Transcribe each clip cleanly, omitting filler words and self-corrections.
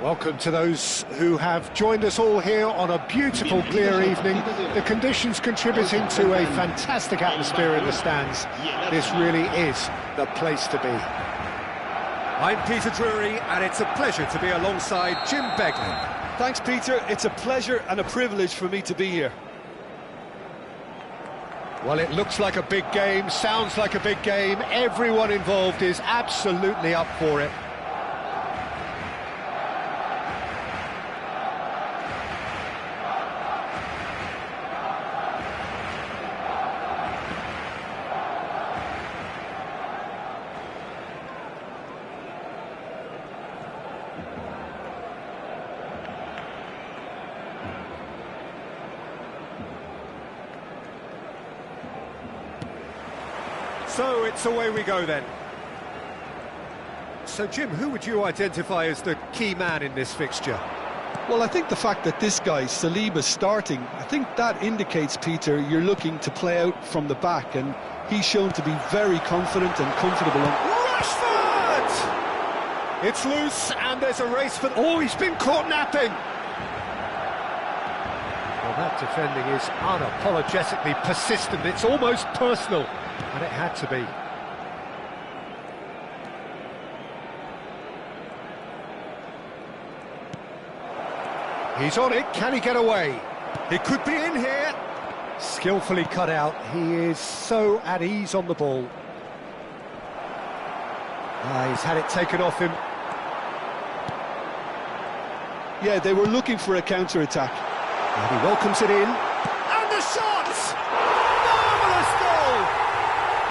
Welcome to those who have joined us all here on a beautiful, clear evening. The conditions contributing to a fantastic atmosphere in the stands. This really is the place to be. I'm Peter Drury, and it's a pleasure to be alongside Jim Beglin. Thanks, Peter. It's a pleasure and a privilege for me to be here. Well, it looks like a big game, sounds like a big game. Everyone involved is absolutely up for it. So it's away we go then. So Jim, who would you identify as the key man in this fixture? Well, I think the fact that this guy, Saliba's starting, I think that indicates, Peter, you're looking to play out from the back, and he's shown to be very confident and comfortable. Rashford! It's loose, and there's a race for... Oh, he's been caught napping! Well, that Defending is unapologetically persistent. It's almost personal, and it had to be. He's on it. Can he get away? He could be in here. Skillfully cut out. He is so at ease on the ball. He's had it taken off him. Yeah, they were looking for a counter-attack. And he welcomes it in. And the shot! Marvellous goal!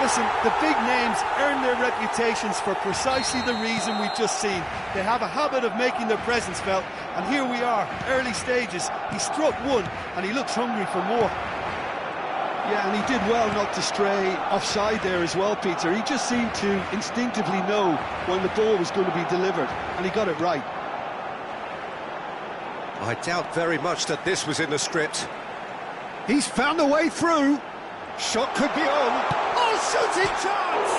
Listen, the big names earn their reputations for precisely the reason we've just seen. They have a habit of making their presence felt, and here we are, early stages. He struck one, and he looks hungry for more. Yeah, and he did well not to stray offside there as well, Peter. He just seemed to instinctively know when the ball was going to be delivered, and he got it right. I doubt very much that this was in the script. He's found a way through. Shot could be on. Oh, shooting chance!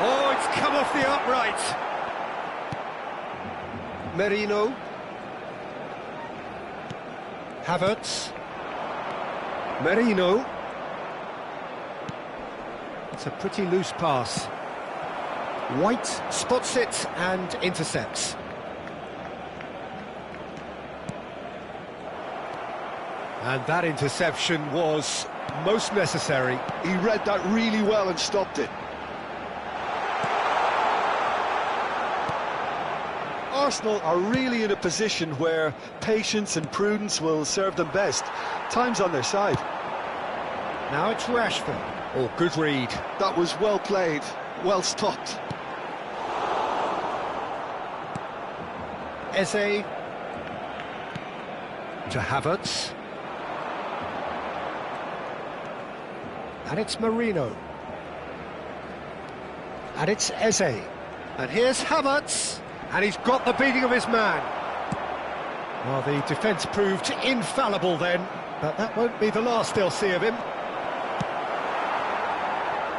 Oh, it's come off the upright. Merino. Havertz. Merino. It's a pretty loose pass. White spots it and intercepts. And that interception was most necessary. He read that really well and stopped it. Arsenal are really in a position where patience and prudence will serve them best. Time's on their side. Now it's Rashford. Oh, good read. That was well played, well stopped. Eze. To Havertz. And it's Merino. And it's Eze. And here's Havertz. And he's got the beating of his man. Well, the defence proved infallible then, but that won't be the last they'll see of him.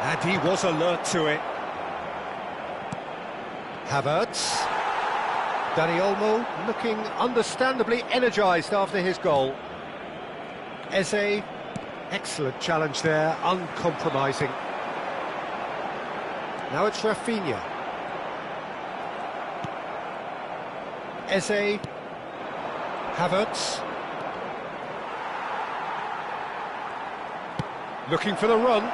And he was alert to it. Havertz. Dani Olmo looking understandably energised after his goal. Eze. Excellent challenge there, uncompromising. Now it's Rafinha. Eze. Havertz. Looking for the run.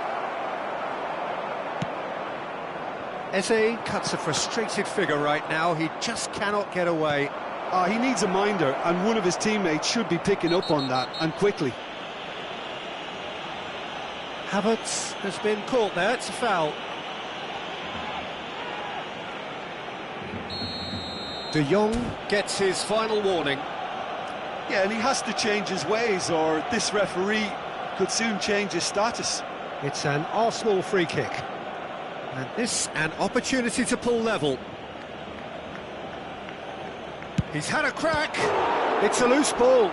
Eze cuts a frustrated figure right now. He just cannot get away. He needs a minder, and one of his teammates should be picking up on that, and quickly. Havertz has been caught there, it's a foul. De Jong gets his final warning. Yeah, and he has to change his ways, or this referee could soon change his status. It's an Arsenal free kick. And this an opportunity to pull level. He's had a crack. It's a loose ball.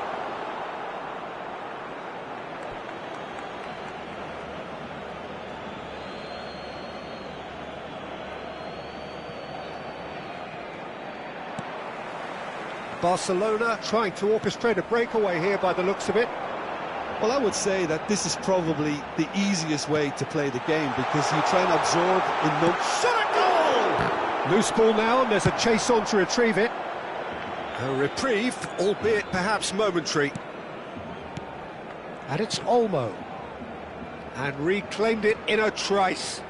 Barcelona trying to orchestrate a breakaway here by the looks of it. Well, I would say that this is probably the easiest way to play the game, because you try and absorb in no... Shot a goal! Loose ball now, and there's a chase on to retrieve it. A reprieve, albeit perhaps momentary. And it's Olmo. And reclaimed it in a trice.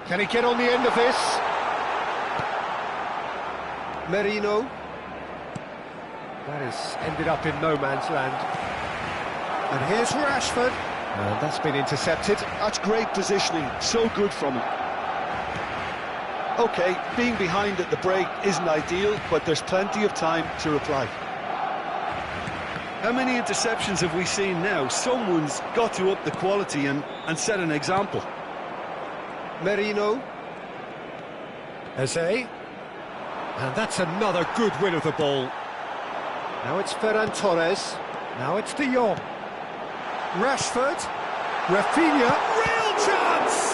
Can he get on the end of this? Merino. That has ended up in no man's land. And here's Rashford. And that's been intercepted. That's great positioning, so good from him. OK, being behind at the break isn't ideal, but there's plenty of time to reply. How many interceptions have we seen now? Someone's got to up the quality and set an example. Merino. Eze. And that's another good win of the ball. Now it's Ferran Torres. Now it's De Jong. Rashford. Rafinha. Real chance!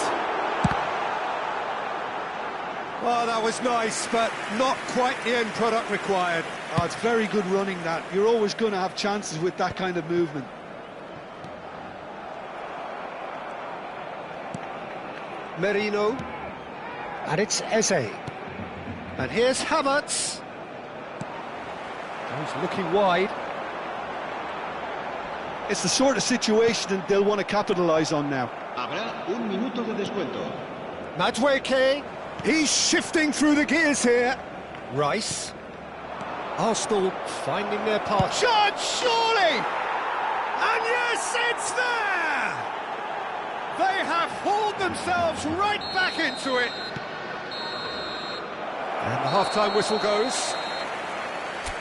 Oh, that was nice, but not quite the end product required. Oh, it's very good running, that. You're always going to have chances with that kind of movement. Merino. And it's Eze. And here's Havertz. He's looking wide. It's the sort of situation they'll want to capitalise on now. Habrá un minuto de descuento. Madueke. He's shifting through the gears here. Rice. Arsenal finding their path. Shot, surely! And yes, it's there! They have hauled themselves right back into it. And the half-time whistle goes.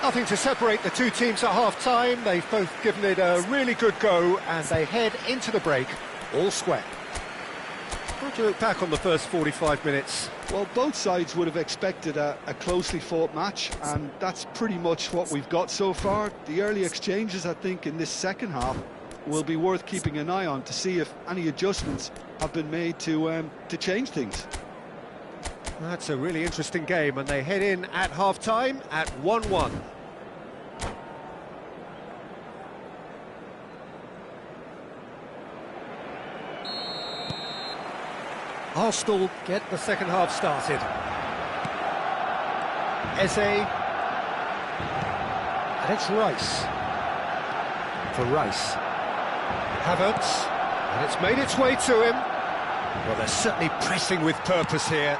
Nothing to separate the two teams at half-time. They've both given it a really good go, and they head into the break all square. How do you look back on the first 45 minutes? Well, both sides would have expected a closely fought match, and that's pretty much what we've got so far. The early exchanges, I think, in this second half will be worth keeping an eye on to see if any adjustments have been made to change things. That's a really interesting game, and they head in at half-time at 1-1. Arsenal get the second half started. Eze. And it's Rice. For Rice. Havertz. And it's made its way to him. Well, they're certainly pressing with purpose here.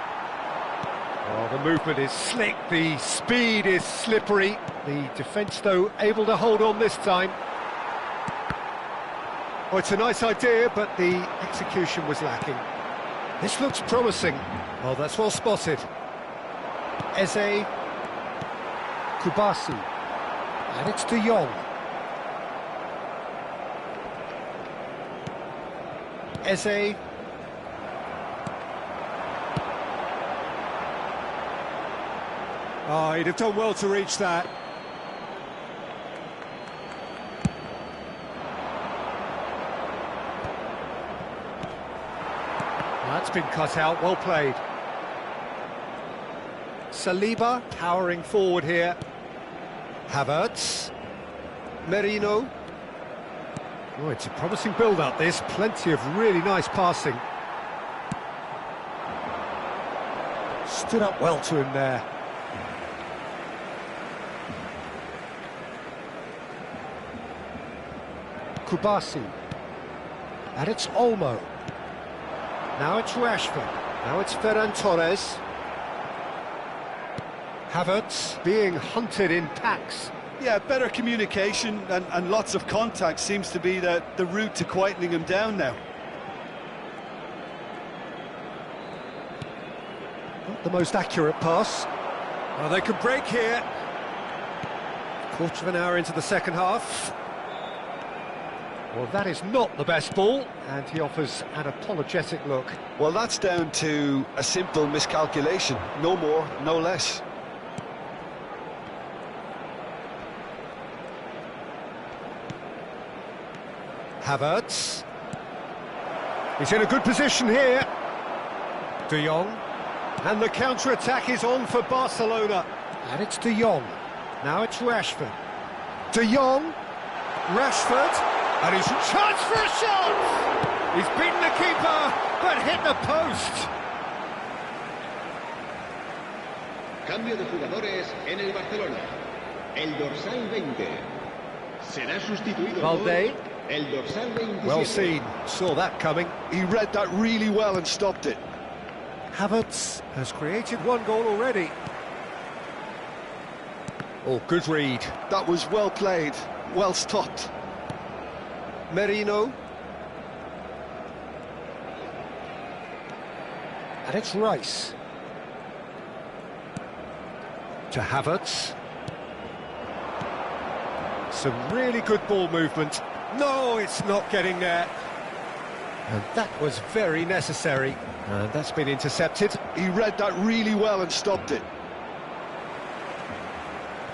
Oh, the movement is slick, the speed is slippery. The defence, though, able to hold on this time. Oh, it's a nice idea, but the execution was lacking. This looks promising. Oh, that's well spotted. Eze. Kubasi. And it's De Jong. Eze. Oh, he'd have done well to reach that. That's been cut out, well played. Saliba powering forward here. Havertz. Merino. Oh, it's a promising build-up, this. Plenty of really nice passing. Stood up well to him there. Kubasi. And it's Olmo. Now it's Rashford. Now it's Ferran Torres. Havertz being hunted in packs. Yeah, better communication and lots of contact seems to be the route to quietening him down now. Not the most accurate pass. Well, they could break here. Quarter of an hour into the second half. Well, that is not the best ball, and he offers an apologetic look. Well, that's down to a simple miscalculation. No more, no less. Havertz. He's in a good position here. De Jong. And the counter-attack is on for Barcelona. And it's De Jong. Now it's Rashford. De Jong. Rashford. And he's a chance for a shot! He's beaten the keeper, but hit the post. Cambio de jugadores en el Barcelona. El dorsal 20 será sustituido Valde. por el dorsal 27. Well seen, saw that coming. He read that really well and stopped it. Havertz has created one goal already. Oh, good read. That was well played, well stopped. Merino. And it's Rice. To Havertz. Some really good ball movement. No, it's not getting there. And that was very necessary. And that's been intercepted. He read that really well and stopped it.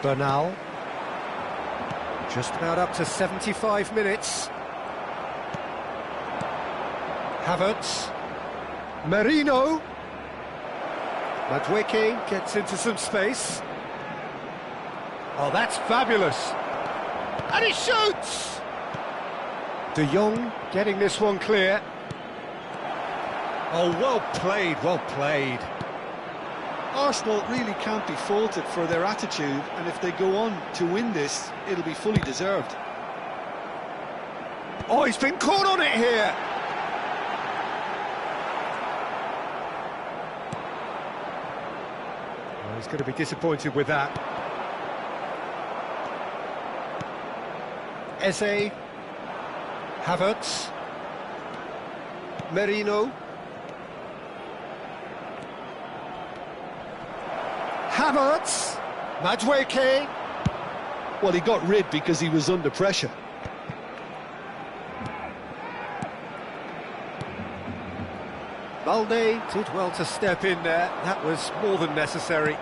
Bernal. Just about up to 75 minutes. Havertz. Merino. Madueke gets into some space. Oh, that's fabulous. And he shoots! De Jong getting this one clear. Oh, well played, well played. Arsenal really can't be faulted for their attitude, and if they go on to win this, it'll be fully deserved. Oh, he's been caught on it here. Well, he's going to be disappointed with that. Eze, Havertz, Merino, Havertz, Madueke. Well, he got rid because he was under pressure. Balde did well to step in there. That was more than necessary.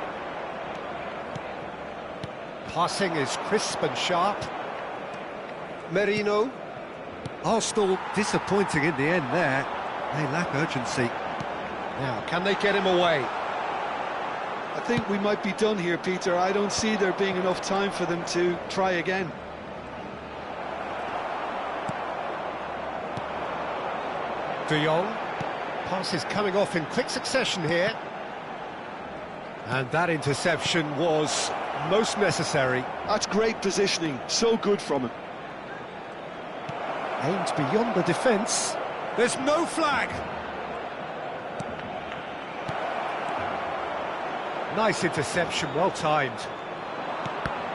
Passing is crisp and sharp. Merino. Arsenal disappointing in the end there. They lack urgency. Now, can they get him away? I think we might be done here, Peter. I don't see there being enough time for them to try again. De Jong. Pass is coming off in quick succession here. And that interception was most necessary. That's great positioning, so good from him. Aimed beyond the defence. There's no flag. Nice interception, well timed.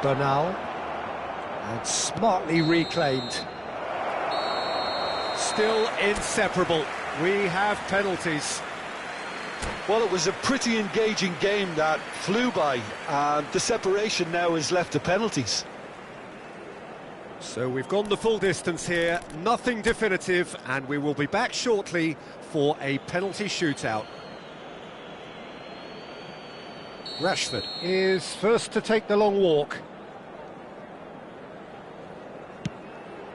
Bernal. And smartly reclaimed. Still inseparable. We have penalties. Well, it was a pretty engaging game that flew by, and the separation now is left to penalties. So we've gone the full distance here, nothing definitive, and we will be back shortly for a penalty shootout. Rashford is first to take the long walk.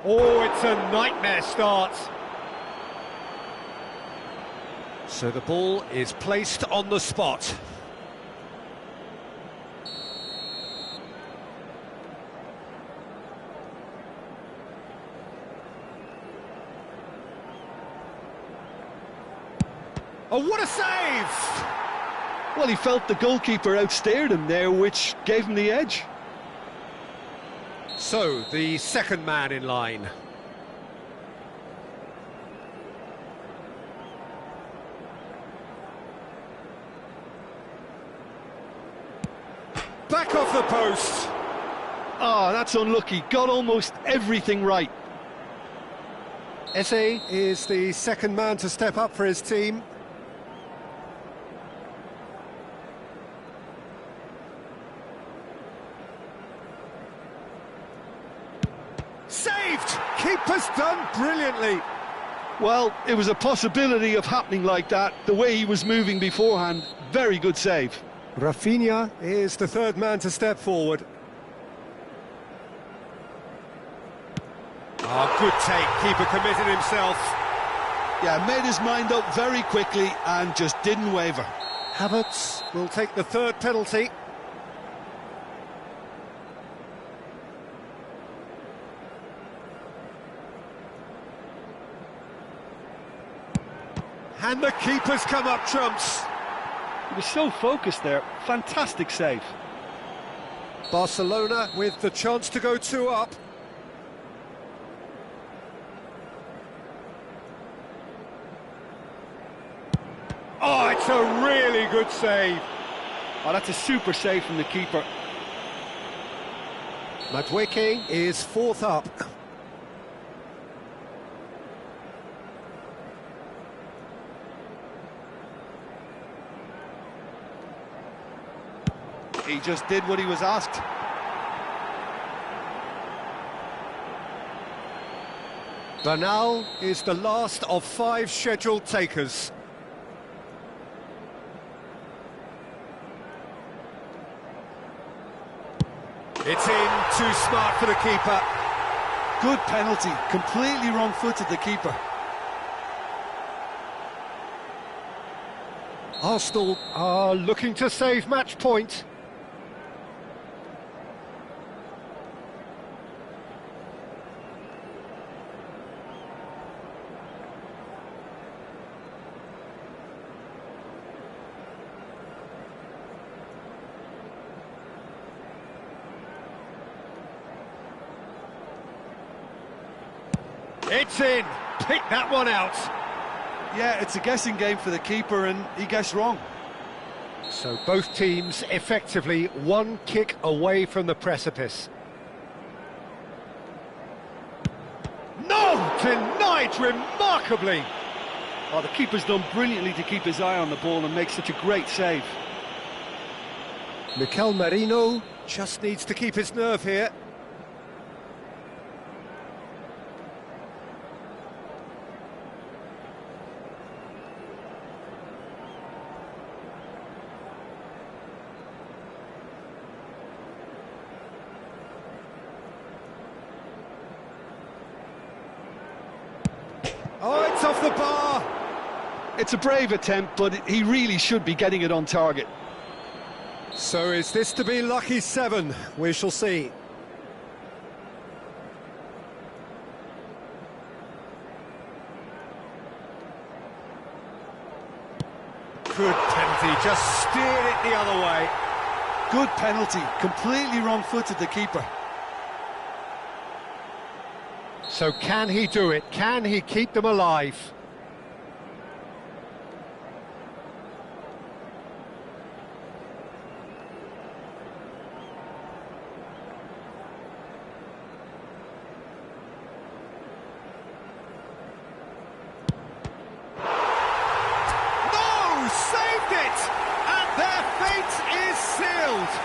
Oh, it's a nightmare start. So the ball is placed on the spot. Oh, what a save! Well, he felt the goalkeeper outstared him there, which gave him the edge. So, the second man in line. Back off the post. Oh, that's unlucky. Got almost everything right. Eze is the second man to step up for his team. Saved! Keeper's done brilliantly. Well, it was a possibility of happening like that. The way he was moving beforehand, very good save. Rafinha is the third man to step forward. Oh, good take. Keeper committed himself. Yeah, made his mind up very quickly and just didn't waver. Havertz will take the third penalty. And the keeper's come up trumps. He was so focused there. Fantastic save. Barcelona with the chance to go 2 up. Oh, it's a really good save. Oh, that's a super save from the keeper. Madueke is 4th up. He just did what he was asked. Bernal is the last of 5 scheduled takers. It's in, too smart for the keeper. Good penalty, completely wrong-footed the keeper. Arsenal are looking to save match point. It's in. Pick that one out. Yeah, it's a guessing game for the keeper, and he guessed wrong. So both teams effectively one kick away from the precipice. No! Denied remarkably! Oh, the keeper's done brilliantly to keep his eye on the ball and make such a great save. Mikel Merino just needs to keep his nerve here. Oh, it's off the bar! It's a brave attempt, but he really should be getting it on target. So is this to be lucky 7? We shall see. Good penalty, just steered it the other way. Good penalty, completely wrong-footed the keeper. So can he do it? Can he keep them alive? No! Saved it! And their fate is sealed!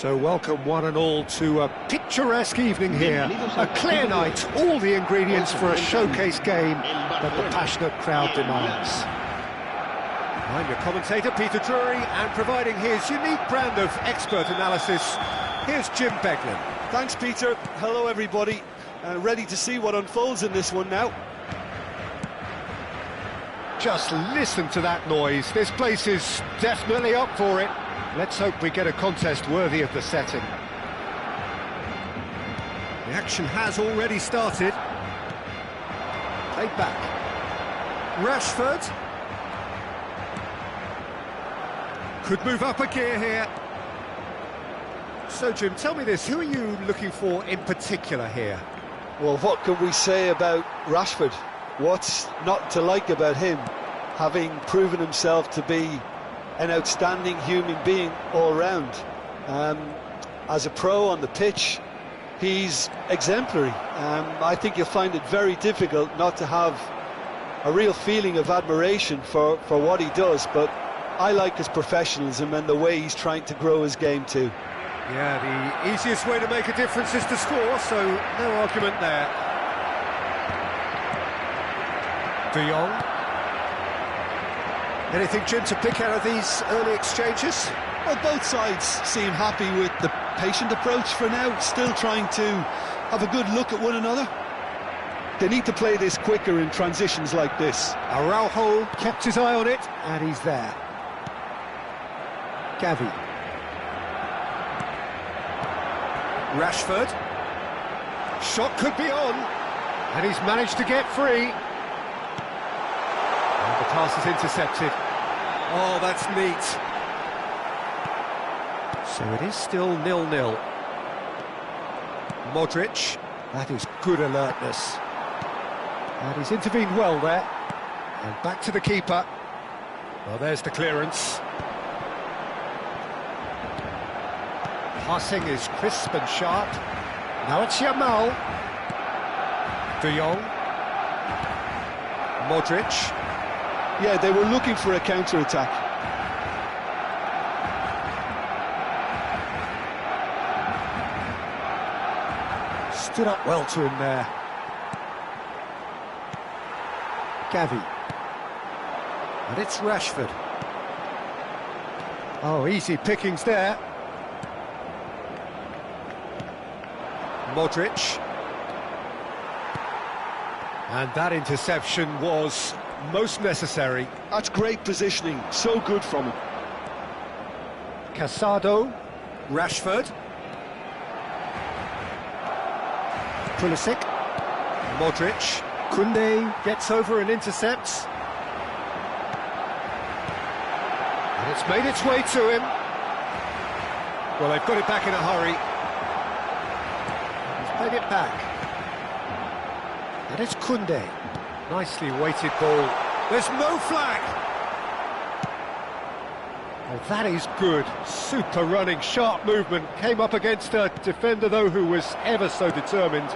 So welcome one and all to a picturesque evening here. A clear night, all the ingredients for a showcase game that the passionate crowd demands. I'm your commentator, Peter Drury, and providing his unique brand of expert analysis, here's Jim Beglin. Thanks, Peter. Hello, everybody. Ready to see what unfolds in this one now. Just listen to that noise. This place is definitely up for it. Let's hope we get a contest worthy of the setting. The action has already started. Played back. Rashford. Could move up a gear here. So, Jim, tell me this, who are you looking for in particular here? Well, what can we say about Rashford? What's not to like about him, having proven himself to be an outstanding human being all round? As a pro on the pitch, he's exemplary. I think you'll find it very difficult not to have a real feeling of admiration for what he does, but I like his professionalism and the way he's trying to grow his game too. Yeah, the easiest way to make a difference is to score, so no argument there. De Jong. Anything, Jim, to pick out of these early exchanges? Well, both sides seem happy with the patient approach for now, still trying to have a good look at one another. They need to play this quicker in transitions like this. Araujo kept his eye on it, and he's there. Gavi. Rashford. Shot could be on, and he's managed to get free. And the pass is intercepted. Oh, that's neat. So it is still 0-0. Modric. That is good alertness. And he's intervened well there. And back to the keeper. Well, there's the clearance. Passing is crisp and sharp. Now it's Yamal. De Jong. Modric. Yeah, they were looking for a counter-attack. Stood up well to him there. Gavi. And it's Rashford. Oh, easy pickings there. Modric. And that interception was most necessary. That's great positioning, so good from him. Casado. Rashford. Pulisic. Modric. Koundé gets over and intercepts. And it's made its way to him. Well, they've got it back in a hurry. He's played it back. And it's Koundé. Nicely weighted ball. There's no flag! Oh, that is good. Super running, sharp movement. Came up against a defender, though, who was ever so determined.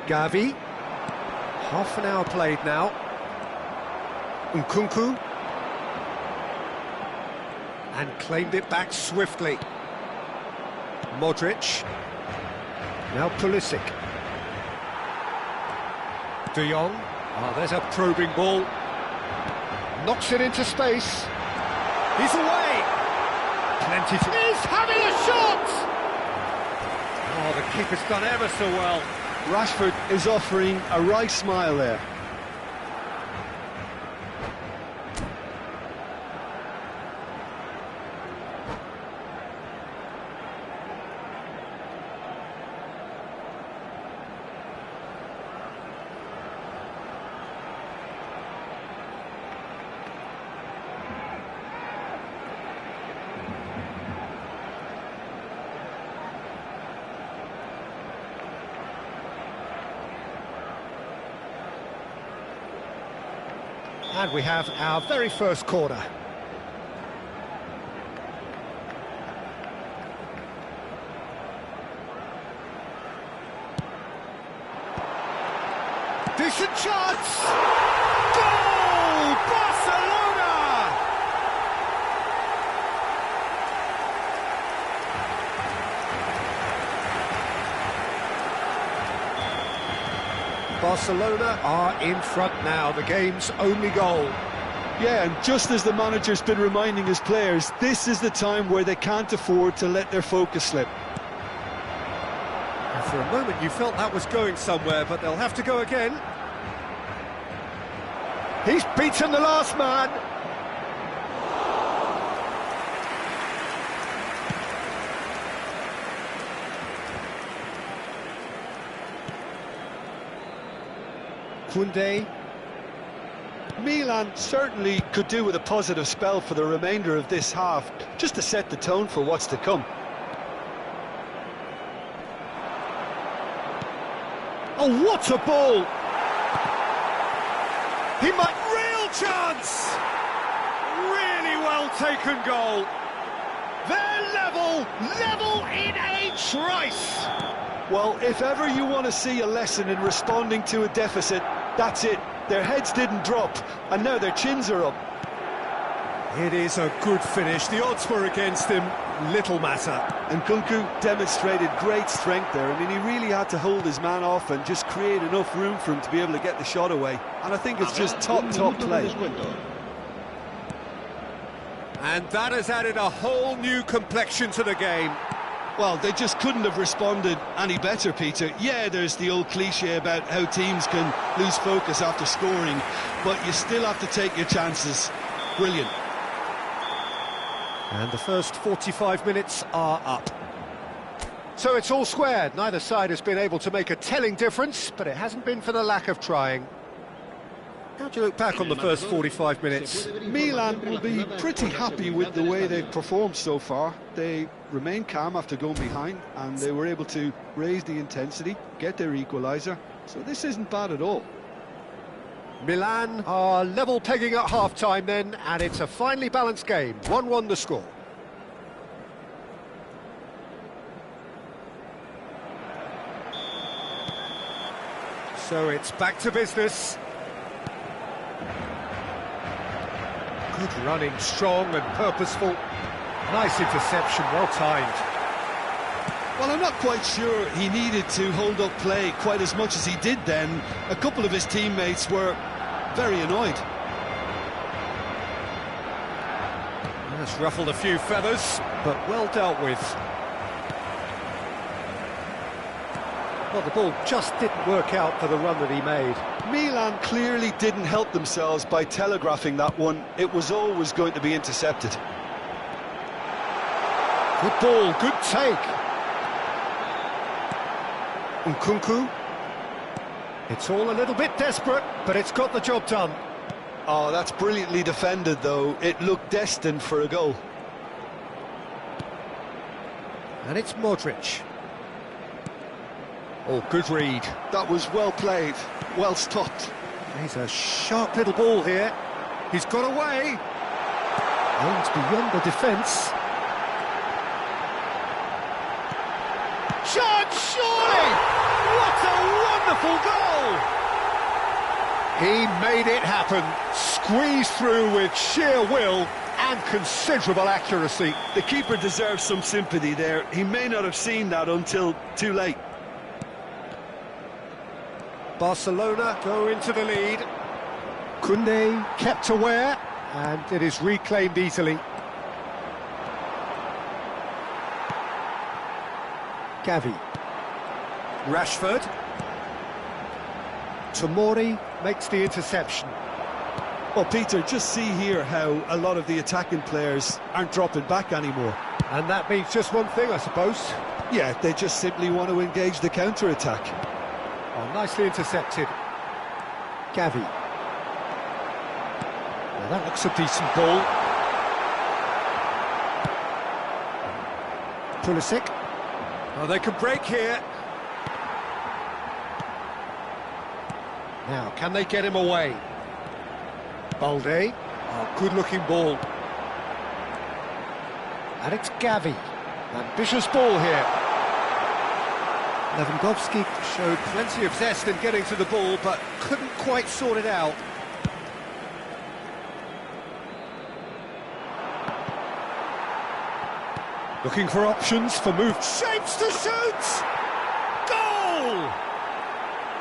Gavi. Half an hour played now. Nkunku. And claimed it back swiftly. Modric. Now Pulisic. De Jong. Oh, there's a probing ball. Knocks it into space. He's away. Plenty to... He's having a shot! Oh, the keeper's done ever so well. Rashford is offering a wry smile there. And we have our very first corner. Decent chance! Goal! Barcelona! Barcelona are in front now, the game's only goal. Yeah, and just as the manager's been reminding his players, this is the time where they can't afford to let their focus slip. And for a moment you felt that was going somewhere, but they'll have to go again. He's beaten the last man. Koundé. Milan certainly could do with a positive spell for the remainder of this half, just to set the tone for what's to come. Oh, what a ball! He might... Real chance! Really well taken goal. They're level in a trice! Well, if ever you want to see a lesson in responding to a deficit, that's it. Their heads didn't drop, and now their chins are up. It is a good finish. The odds were against him. Little matter. And Kunku demonstrated great strength there. I mean, he really had to hold his man off and just create enough room for him to be able to get the shot away. And I think it's just top play. And that has added a whole new complexion to the game. Well, they just couldn't have responded any better, Peter. Yeah, there's the old cliche about how teams can lose focus after scoring, but you still have to take your chances. Brilliant. And the first 45 minutes are up. So it's all squared. Neither side has been able to make a telling difference, but it hasn't been for the lack of trying. How do you look back on the first 45 minutes? Milan will be pretty happy with the way they've performed so far. They remained calm after going behind, and they were able to raise the intensity, get their equaliser. So this isn't bad at all. Milan are level pegging at half-time then, and it's a finely balanced game. 1-1 the score. So it's back to business. Good running, strong and purposeful. Nice interception, well timed. Well, I'm not quite sure he needed to hold up play quite as much as he did then. A couple of his teammates were very annoyed. That's ruffled a few feathers, but well dealt with. Well, the ball just didn't work out for the run that he made. Milan clearly didn't help themselves by telegraphing that one. It was always going to be intercepted. Good ball, good take. Nkunku. It's all a little bit desperate, but it's got the job done. Oh, that's brilliantly defended, though. It looked destined for a goal. And it's Modric. Oh, good read. That was well played, well stopped. He's a sharp little ball here. He's got away. Oh, it's beyond the defence. Chance, surely! What a wonderful goal! He made it happen. Squeezed through with sheer will and considerable accuracy. The keeper deserves some sympathy there. He may not have seen that until too late. Barcelona go into the lead. Koundé kept aware, and it is reclaimed easily. Gavi. Rashford. Tomori makes the interception. Well, Peter, just see here how a lot of the attacking players aren't dropping back anymore. And that means just one thing, I suppose. Yeah, they just simply want to engage the counter-attack. Oh, nicely intercepted. Gavi. Well, that looks a decent ball. Pulisic. Oh, they can break here. Now, can they get him away? Balde. Oh, good-looking ball. And it's Gavi. Ambitious ball here. Lewandowski showed plenty of zest in getting to the ball, but couldn't quite sort it out. Looking for options for move. Shapes to shoot! Goal!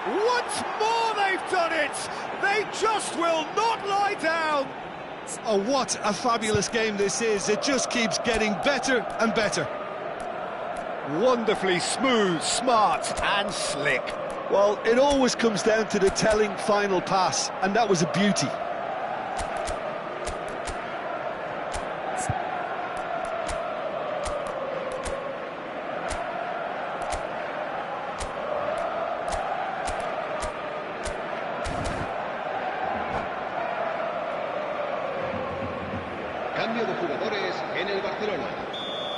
Once more they've done it! They just will not lie down! Oh, what a fabulous game this is. It just keeps getting better and better. Wonderfully smooth, smart and slick. Well, it always comes down to the telling final pass, and that was a beauty. Cambio de jugadores en el Barcelona.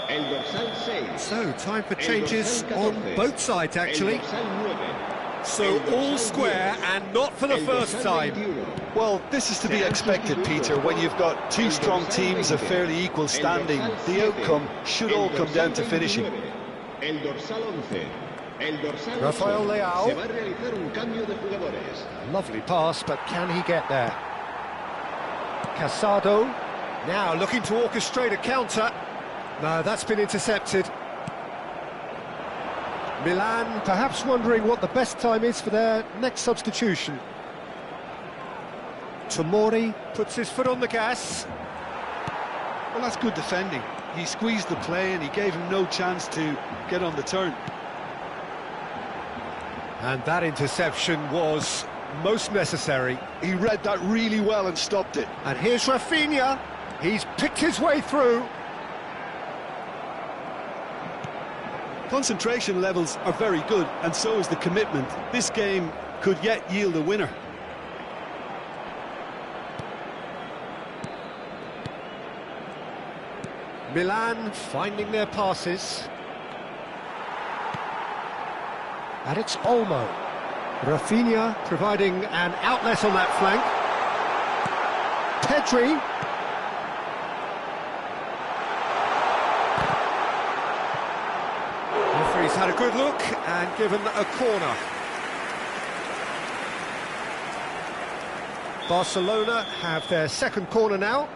El dorsal 6. So, time for changes on both sides, actually. El dorsal 9. So, all square and not for the first time. Well, this is to be expected, Peter, when you've got two strong teams of fairly equal standing. The outcome should all come down to finishing. El dorsal 11. El dorsal Rafael 8. Leao. Se va a realizar un cambio de jugadores. Lovely pass, but can he get there? Casado, now looking to orchestrate a counter. No, that's been intercepted. Milan perhaps wondering what the best time is for their next substitution. Tomori puts his foot on the gas. Well, that's good defending. He squeezed the play and he gave him no chance to get on the turn. And that interception was most necessary. He read that really well and stopped it. And here's Rafinha. He's picked his way through. Concentration levels are very good, and so is the commitment. This game could yet yield a winner. Milan finding their passes. And it's Olmo. Rafinha providing an outlet on that flank. Pedri. Referee's had a good look and given a corner. Barcelona have their second corner now.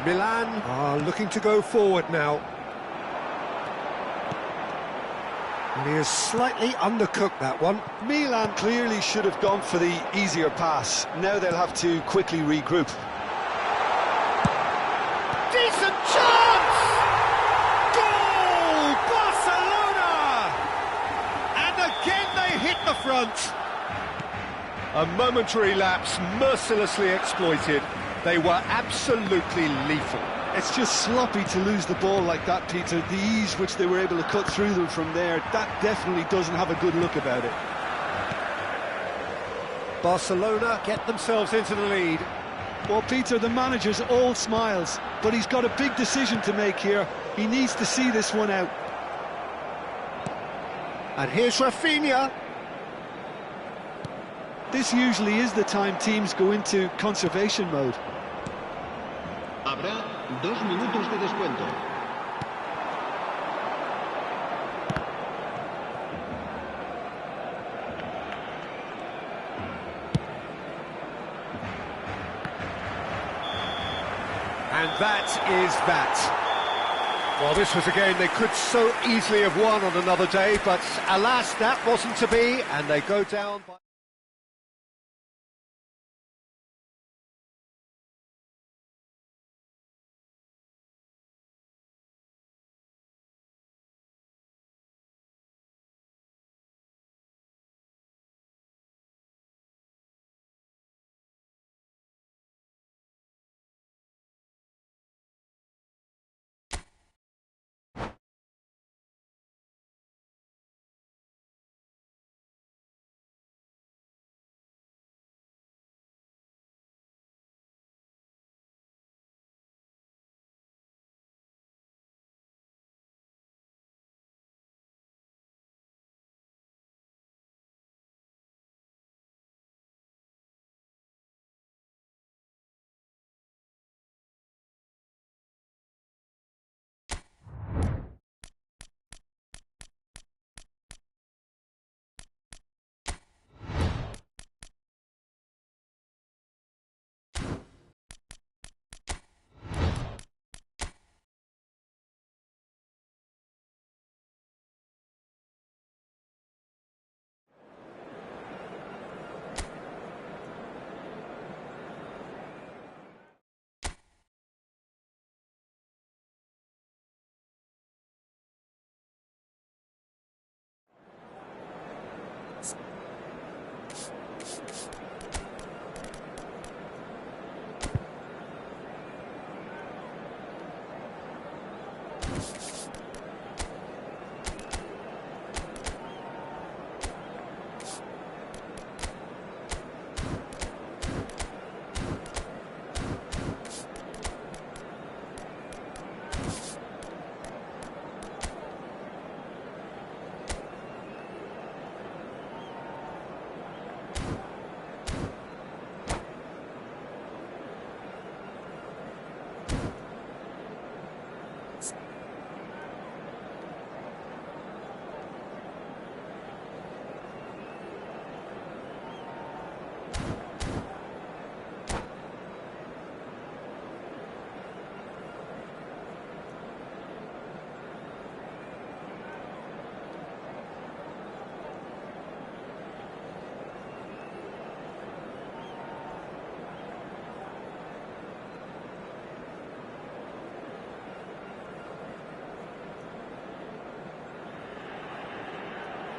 Milan are looking to go forward now. And he has slightly undercooked that one. Milan clearly should have gone for the easier pass. Now they'll have to quickly regroup. Decent chance! Goal! Barcelona! And again they hit the front. A momentary lapse mercilessly exploited. They were absolutely lethal. It's just sloppy to lose the ball like that, Peter. The ease which they were able to cut through them from there, that definitely doesn't have a good look about it. Barcelona get themselves into the lead. Well, Peter, the manager's all smiles, but he's got a big decision to make here. He needs to see this one out. And here's Rafinha. This usually is the time teams go into conservation mode. Habrá 2 minutos de descuento. And that is that. Well, this was a game they could so easily have won on another day, but alas, that wasn't to be, and they go down by...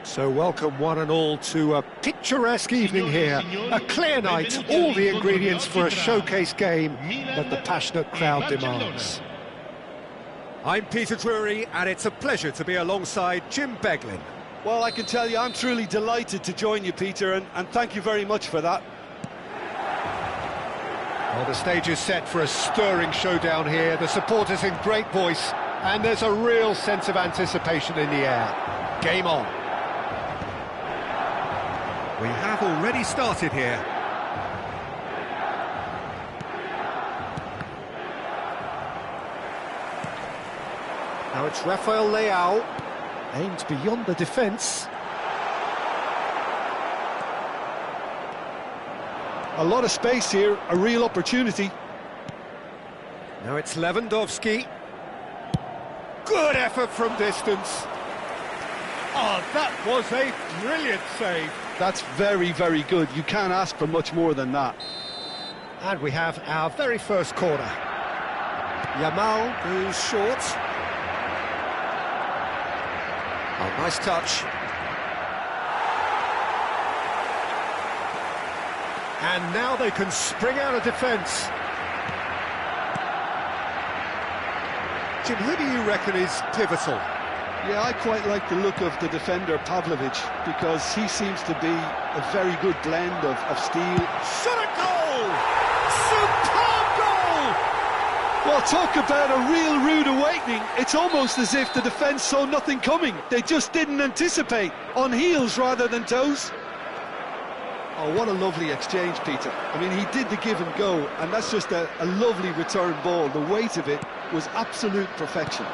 So welcome one and all to a picturesque evening here, a clear night, all the ingredients for a showcase game that the passionate crowd demands. I'm Peter Drury, and it's a pleasure to be alongside Jim Beglin. Well, I can tell you, I'm truly delighted to join you, Peter, and thank you very much for that. Well, the stage is set for a stirring showdown here, the supporters in great voice, and there's a real sense of anticipation in the air. Game on. We have already started here. Now it's Rafael Leao, aimed beyond the defence. A lot of space here, a real opportunity. Now it's Lewandowski. Good effort from distance. Oh, that was a brilliant save. That's very, very good. You can't ask for much more than that. And we have our very first corner. Yamal goes short. Oh, nice touch. And now they can spring out of defence. Jim, who do you reckon is pivotal? Yeah, I quite like the look of the defender, Pavlovic, because he seems to be a very good blend of steel. Shot a goal! Superb goal! Well, talk about a real rude awakening. It's almost as if the defence saw nothing coming. They just didn't anticipate, on heels rather than toes. Oh, what a lovely exchange, Peter. I mean, he did the give and go, and that's just a lovely return ball. The weight of it was absolute perfection.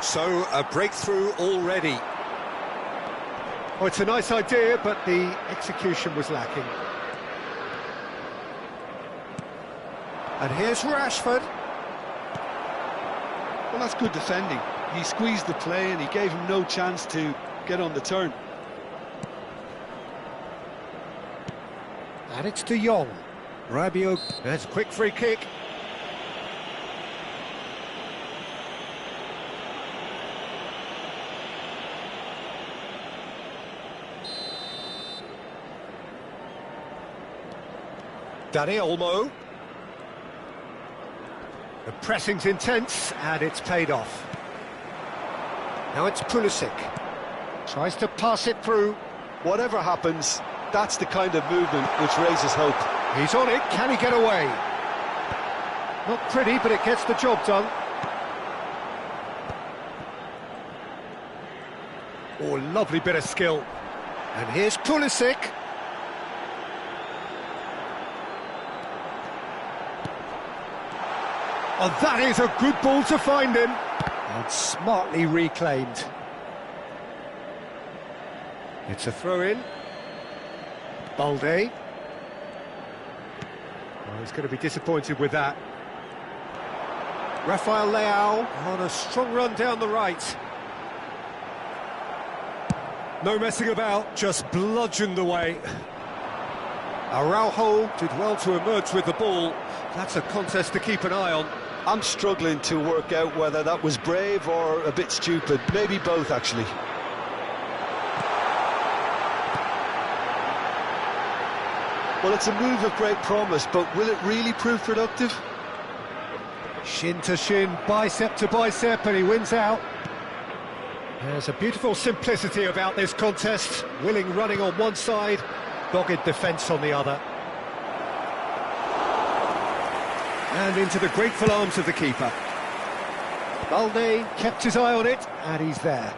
So, a breakthrough already. Oh, it's a nice idea, but the execution was lacking. And here's Rashford. Well, that's good defending. He squeezed the play and he gave him no chance to get on the turn. And it's De Jong. Rabiot, there's a quick free kick. Dani Olmo. The pressing's intense, and it's paid off. Now it's Pulisic. Tries to pass it through. Whatever happens, that's the kind of movement which raises hope. He's on it, can he get away? Not pretty, but it gets the job done. Oh, lovely bit of skill. And here's Pulisic. Oh, that is a good ball to find him. And smartly reclaimed. It's a throw-in. Balde. Oh, he's going to be disappointed with that. Rafael Leao on a strong run down the right. No messing about, just bludgeoned away. Araujo did well to emerge with the ball. That's a contest to keep an eye on. I'm struggling to work out whether that was brave or a bit stupid. Maybe both, actually. Well, it's a move of great promise, but will it really prove productive? Shin to shin, bicep to bicep, and he wins out. There's a beautiful simplicity about this contest. Willing running on one side, dogged defence on the other. And into the grateful arms of the keeper. Balde kept his eye on it, and he's there.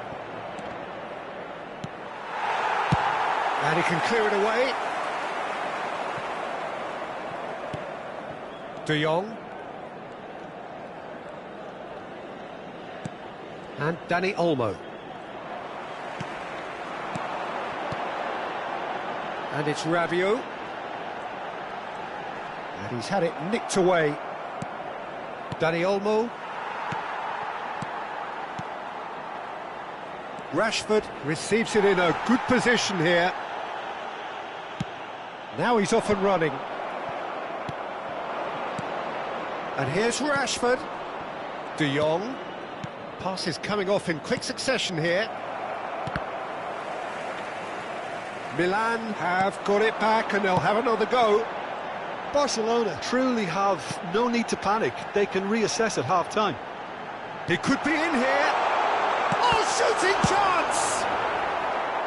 And he can clear it away. De Jong. And Dani Olmo. And it's Rabiot. And he's had it nicked away. Dani Olmo. Rashford receives it in a good position here. Now he's off and running. And here's Rashford. De Jong. Passes coming off in quick succession here. Milan have got it back and they'll have another go. Barcelona truly have no need to panic. They can reassess at half-time. He could be in here. Oh, shooting chance!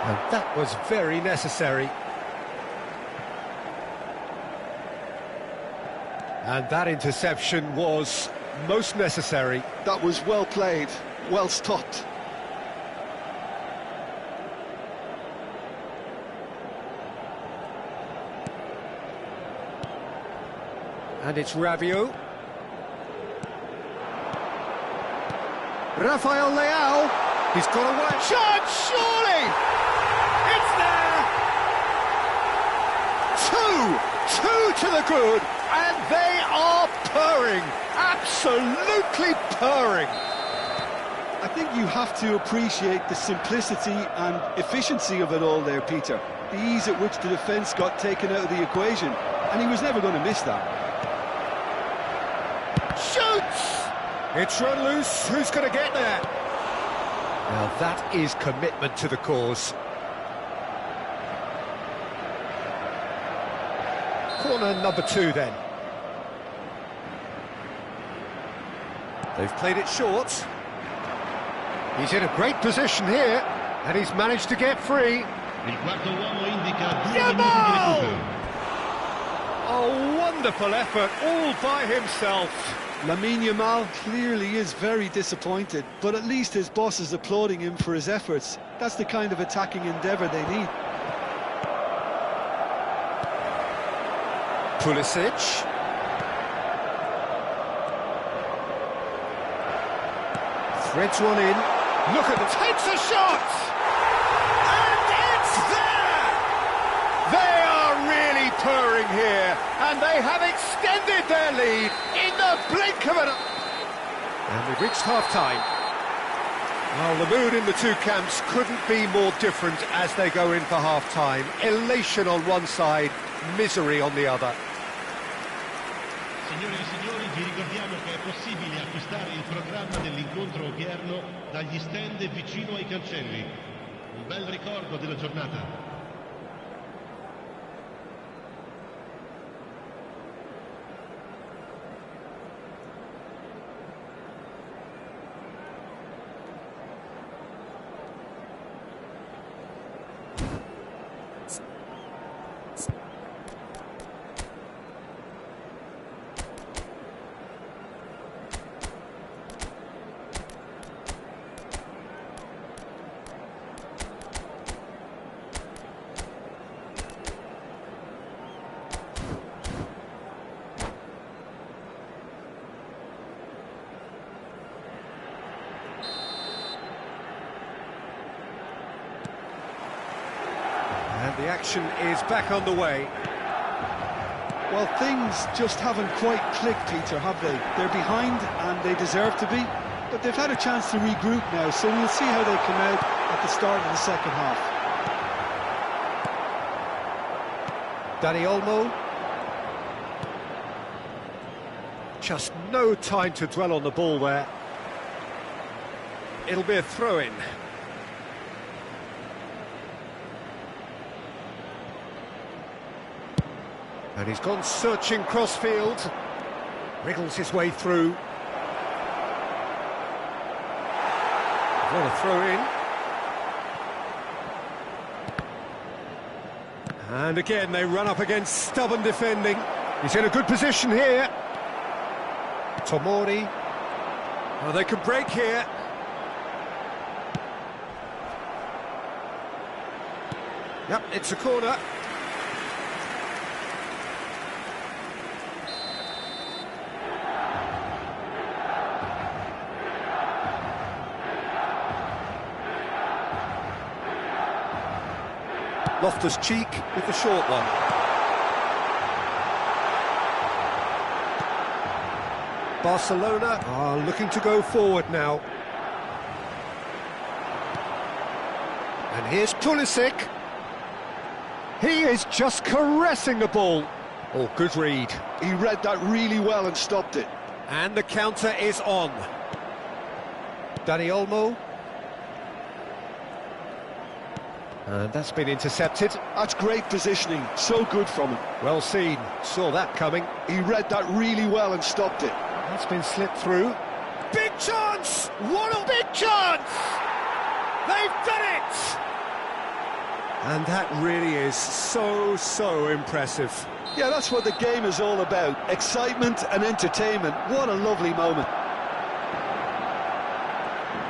And that was very necessary. And that interception was most necessary. That was well played, well stopped. And it's Rabiot. Rafael Leao. He's got away. Shot, surely! It's there! Two to the good, and they are purring. Absolutely purring. I think you have to appreciate the simplicity and efficiency of it all there, Peter. The ease at which the defence got taken out of the equation, and he was never going to miss that. Shoots! It's run loose. Who's going to get there? Now that is commitment to the cause. Corner number 2 then. They've played it short. He's in a great position here, and he's managed to get free. Yamal! A wonderful effort, all by himself. Lamine Yamal clearly is very disappointed, but at least his boss is applauding him for his efforts. That's the kind of attacking endeavour they need. Pulisic. Threads one in. Look at it. Takes a shot! And it's there! They are really purring here, and they have extended their lead in the blink of an eye. And we've reached half-time. Well, the mood in the two camps couldn't be more different as they go in for half-time. Elation on one side, misery on the other. Signore e signori, vi ricordiamo che è possibile acquistare il programma dell'incontro odierno dagli stand vicino ai cancelli. Un bel ricordo della giornata. And the action is back on the way. Well, things just haven't quite clicked, Peter, have they? They're behind and they deserve to be, but they've had a chance to regroup now, so we'll see how they come out at the start of the second half. Dani Olmo. Just no time to dwell on the ball there. It'll be a throw-in. And he's gone searching crossfield. Wriggles his way through. What a throw in. And again, they run up against stubborn defending. He's in a good position here. Tomori. Oh, they can break here. Yep, it's a corner. Loftus-Cheek with the short one. Barcelona are looking to go forward now. And here's Pulisic. He is just caressing the ball. Oh, good read. He read that really well and stopped it. And the counter is on. Dani Olmo. And that's been intercepted. That's great positioning, so good from him. Well seen, saw that coming. He read that really well and stopped it. That's been slipped through. Big chance! What a big chance! They've done it! And that really is so impressive. Yeah, that's what the game is all about. Excitement and entertainment. What a lovely moment.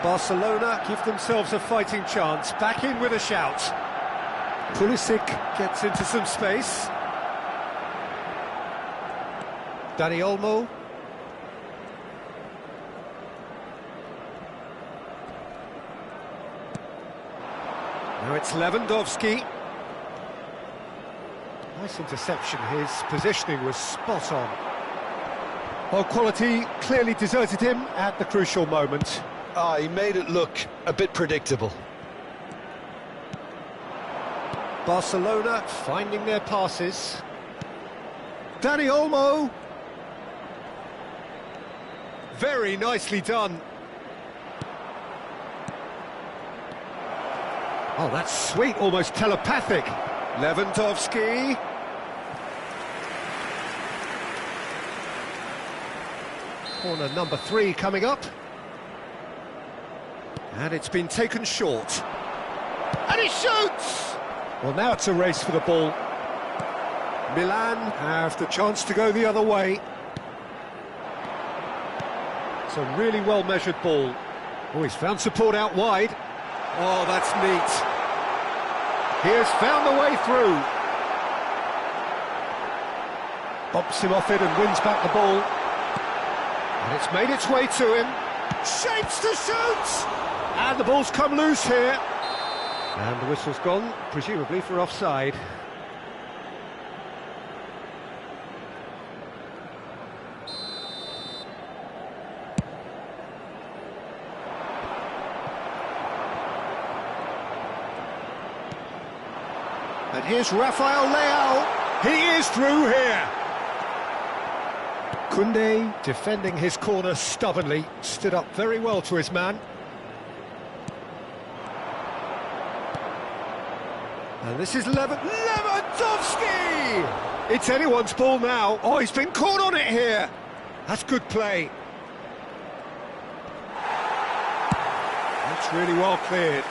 Barcelona give themselves a fighting chance, back in with a shout. Pulisic gets into some space. Dani Olmo. Now it's Lewandowski. Nice interception, his positioning was spot on. Well, quality clearly deserted him at the crucial moment. He made it look a bit predictable. Barcelona finding their passes. Dani Olmo. Very nicely done. Oh, that's sweet, almost telepathic. Lewandowski. Corner number 3 coming up. And it's been taken short. And he shoots! Well, now it's a race for the ball. Milan have the chance to go the other way. It's a really well-measured ball. Oh, he's found support out wide. Oh, that's neat. He has found the way through. Bumps him off it and wins back the ball. And it's made its way to him. Shapes to shoot! And the ball's come loose here. And the whistle's gone, presumably for offside. And here's Rafael Leao. He is through here. Koundé, defending his corner stubbornly, stood up very well to his man. And this is Lewandowski! It's anyone's ball now. Oh, he's been caught on it here. That's good play. That's really well cleared.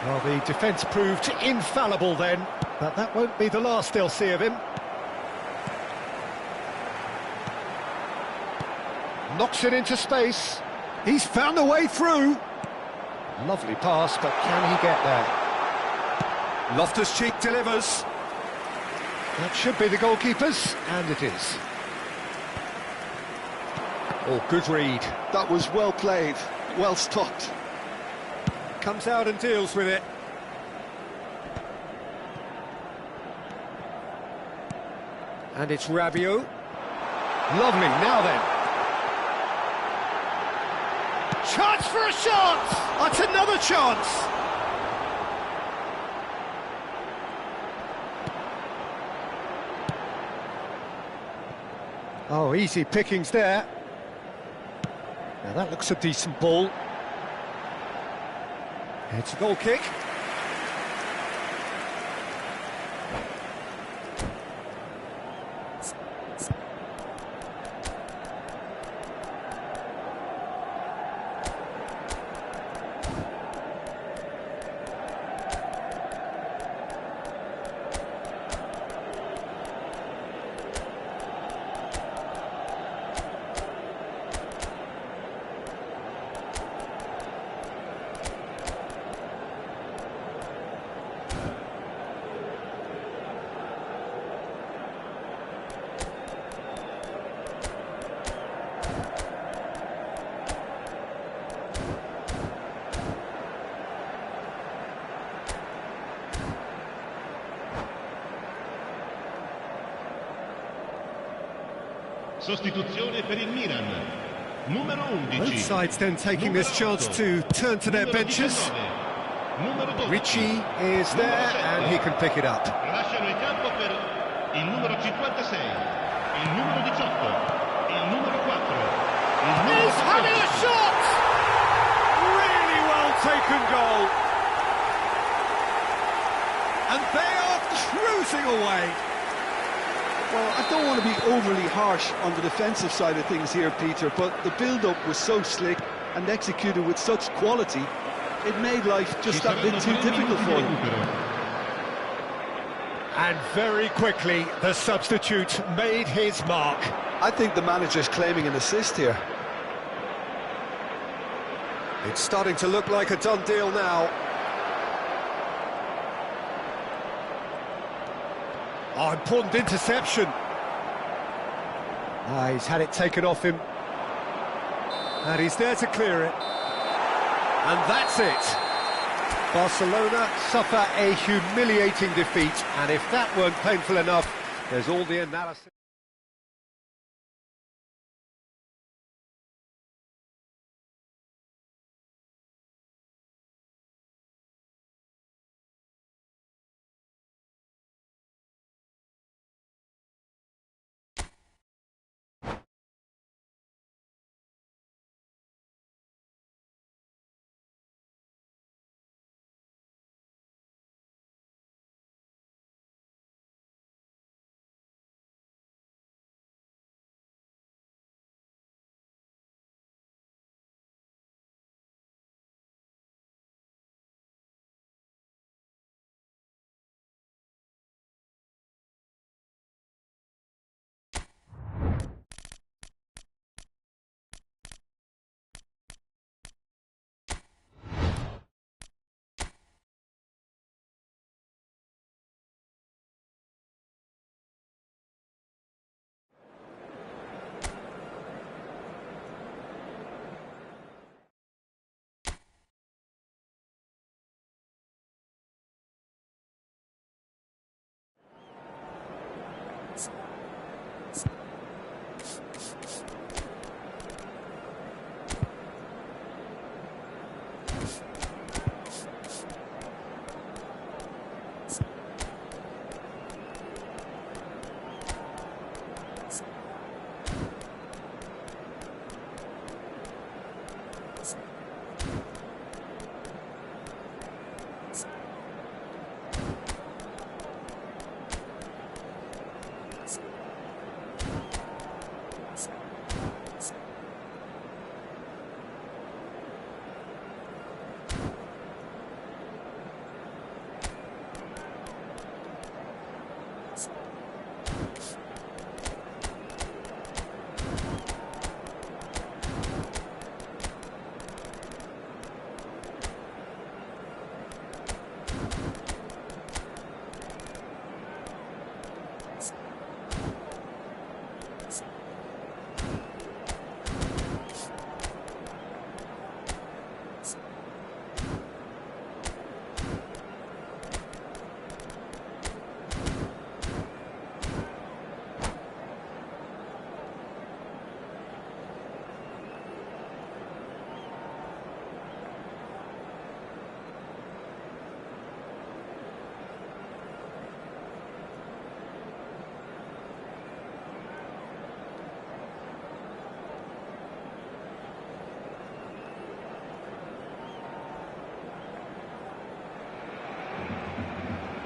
Well, the defence proved infallible then, but that won't be the last they'll see of him. Knocks it into space. He's found a way through. Lovely pass, but can he get there? Loftus-Cheek delivers. That should be the goalkeeper's, and it is. Oh, good read. That was well played, well stopped. Comes out and deals with it. And it's Rabiot. Lovely, now then. Chance for a shot! That's another chance! Oh, easy pickings there. Now that looks a decent ball. It's a goal kick. Sostituzione per il Milan. Numero 11. Both sides then taking this chance to turn to their benches. Ricci is there and he can pick it up. Lasciano il campo per il numero 56, il numero 18, il numero 4. He's having a shot! Really well taken goal. And they are cruising away. Well, I don't want to be overly harsh on the defensive side of things here, Peter, but the build-up was so slick and executed with such quality, it made life just that bit too difficult for them. And very quickly, the substitute made his mark. I think the manager's claiming an assist here. It's starting to look like a done deal now. Oh, important interception. He's had it taken off him. And he's there to clear it. And that's it. Barcelona suffer a humiliating defeat, and if that weren't painful enough, there's all the analysis.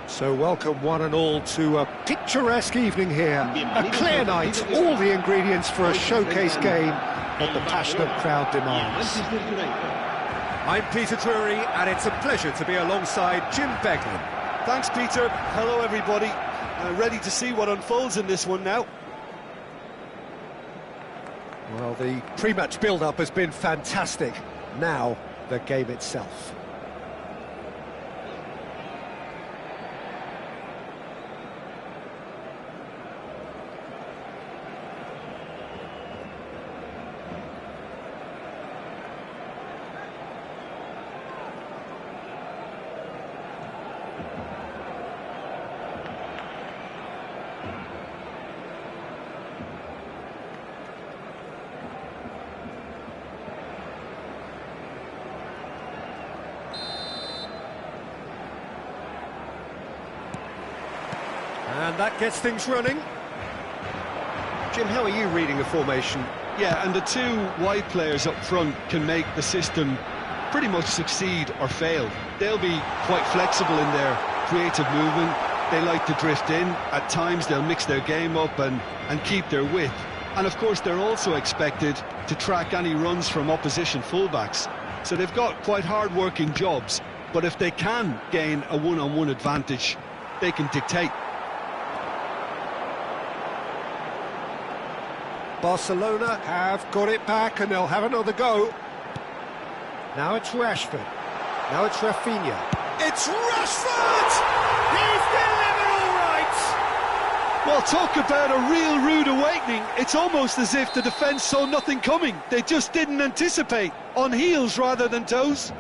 So welcome one and all to a picturesque evening here. A clear night, all the ingredients for a showcase game that the passionate crowd demands. I'm Peter Drury, and it's a pleasure to be alongside Jim Beglin. Thanks, Peter. Hello, everybody. Ready to see what unfolds in this one now. Well, the pre-match build-up has been fantastic. Now, the game itself. And that gets things running. Jim, how are you reading the formation? Yeah, and the two wide players up front can make the system pretty much succeed or fail. They'll be quite flexible in their creative movement. They like to drift in. At times they'll mix their game up and keep their width. And of course they're also expected to track any runs from opposition fullbacks. So they've got quite hard-working jobs, but if they can gain a one-on-one advantage, they can dictate. Barcelona have got it back and they'll have another go. Now it's Rashford. Now it's Rafinha. It's Rashford! He's delivered all right! Well, talk about a real rude awakening. It's almost as if the defence saw nothing coming. They just didn't anticipate. On heels rather than toes.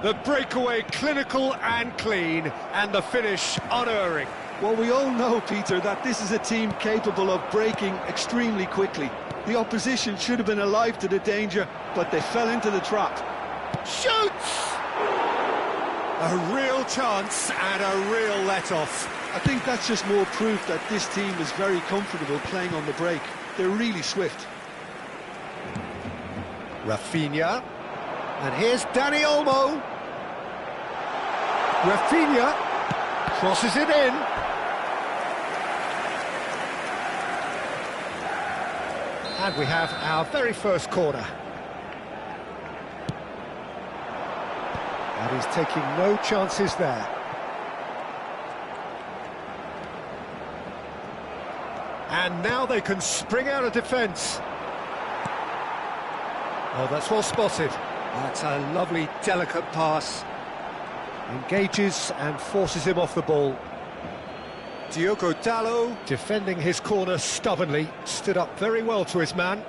The breakaway clinical and clean, and the finish unerring. Well, we all know, Peter, that this is a team capable of breaking extremely quickly. The opposition should have been alive to the danger, but they fell into the trap. Shoots! A real chance and a real let-off. I think that's just more proof that this team is very comfortable playing on the break. They're really swift. Rafinha. And here's Dani Olmo. Rafinha crosses it in. And we have our very first corner. And he's taking no chances there. And now they can spring out of defence. Oh, that's well spotted. That's a lovely, delicate pass. Engages and forces him off the ball. Diogo Dalot, defending his corner stubbornly, stood up very well to his man.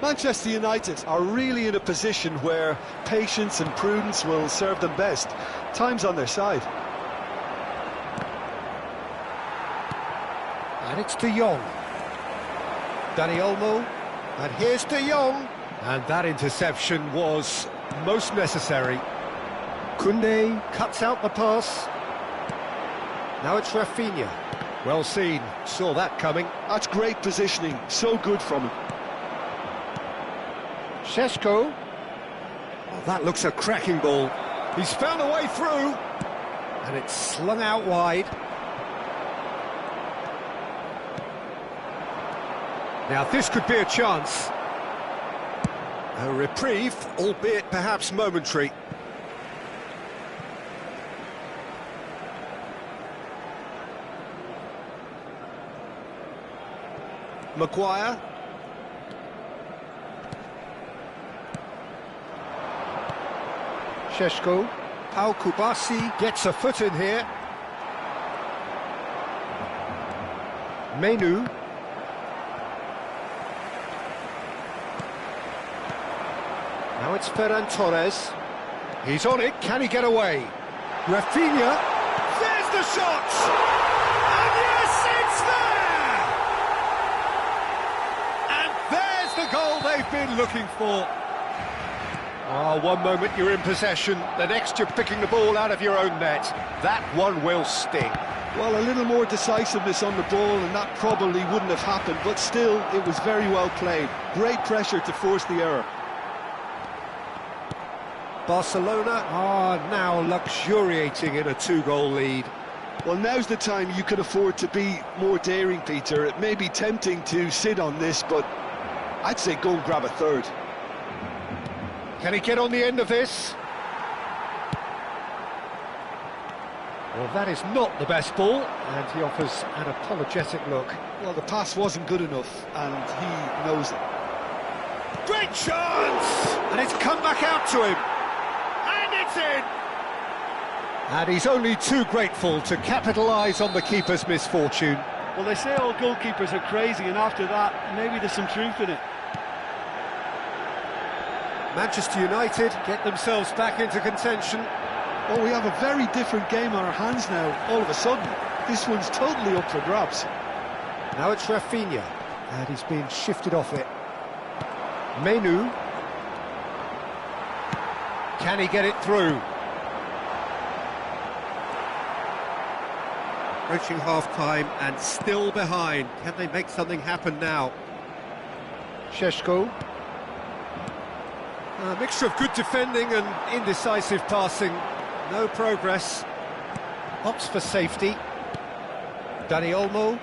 Manchester United are really in a position where patience and prudence will serve them best. Time's on their side. And it's De Jong. Dani Olmo, and here's De Jong. And that interception was most necessary. Koundé cuts out the pass. Now it's Rafinha. Well seen, saw that coming. That's great positioning, so good from him. Šeško. Oh, that looks a cracking ball. He's found a way through. And it's slung out wide. Now this could be a chance. A reprieve, albeit perhaps momentary. Maguire. Šeško. Pau Kubasi gets a foot in here. Menu. Now it's Ferran Torres. He's on it, can he get away? Rafinha. There's the shot! And yes, it's there! And there's the goal they've been looking for. Oh, one moment you're in possession, the next you're picking the ball out of your own net. That one will sting. Well, a little more decisiveness on the ball and that probably wouldn't have happened, but still, it was very well played. Great pressure to force the error. Barcelona are now luxuriating in a two-goal lead. Well, now's the time you can afford to be more daring, Peter. It may be tempting to sit on this, but I'd say go and grab a third. Can he get on the end of this? Well, that is not the best ball, and he offers an apologetic look. Well, the pass wasn't good enough, and he knows it. Great chance! And it's come back out to him. And it's in! And he's only too grateful to capitalise on the keeper's misfortune. Well, they say all goalkeepers are crazy, and after that, maybe there's some truth in it. Manchester United get themselves back into contention. Oh, we have a very different game on our hands now, all of a sudden. This one's totally up for grabs. Now it's Rafinha, and he's been shifted off it. Menu. Can he get it through? Approaching half-time and still behind. Can they make something happen now? Šeško. A mixture of good defending and indecisive passing. No progress. Opts for safety. Dani Olmo.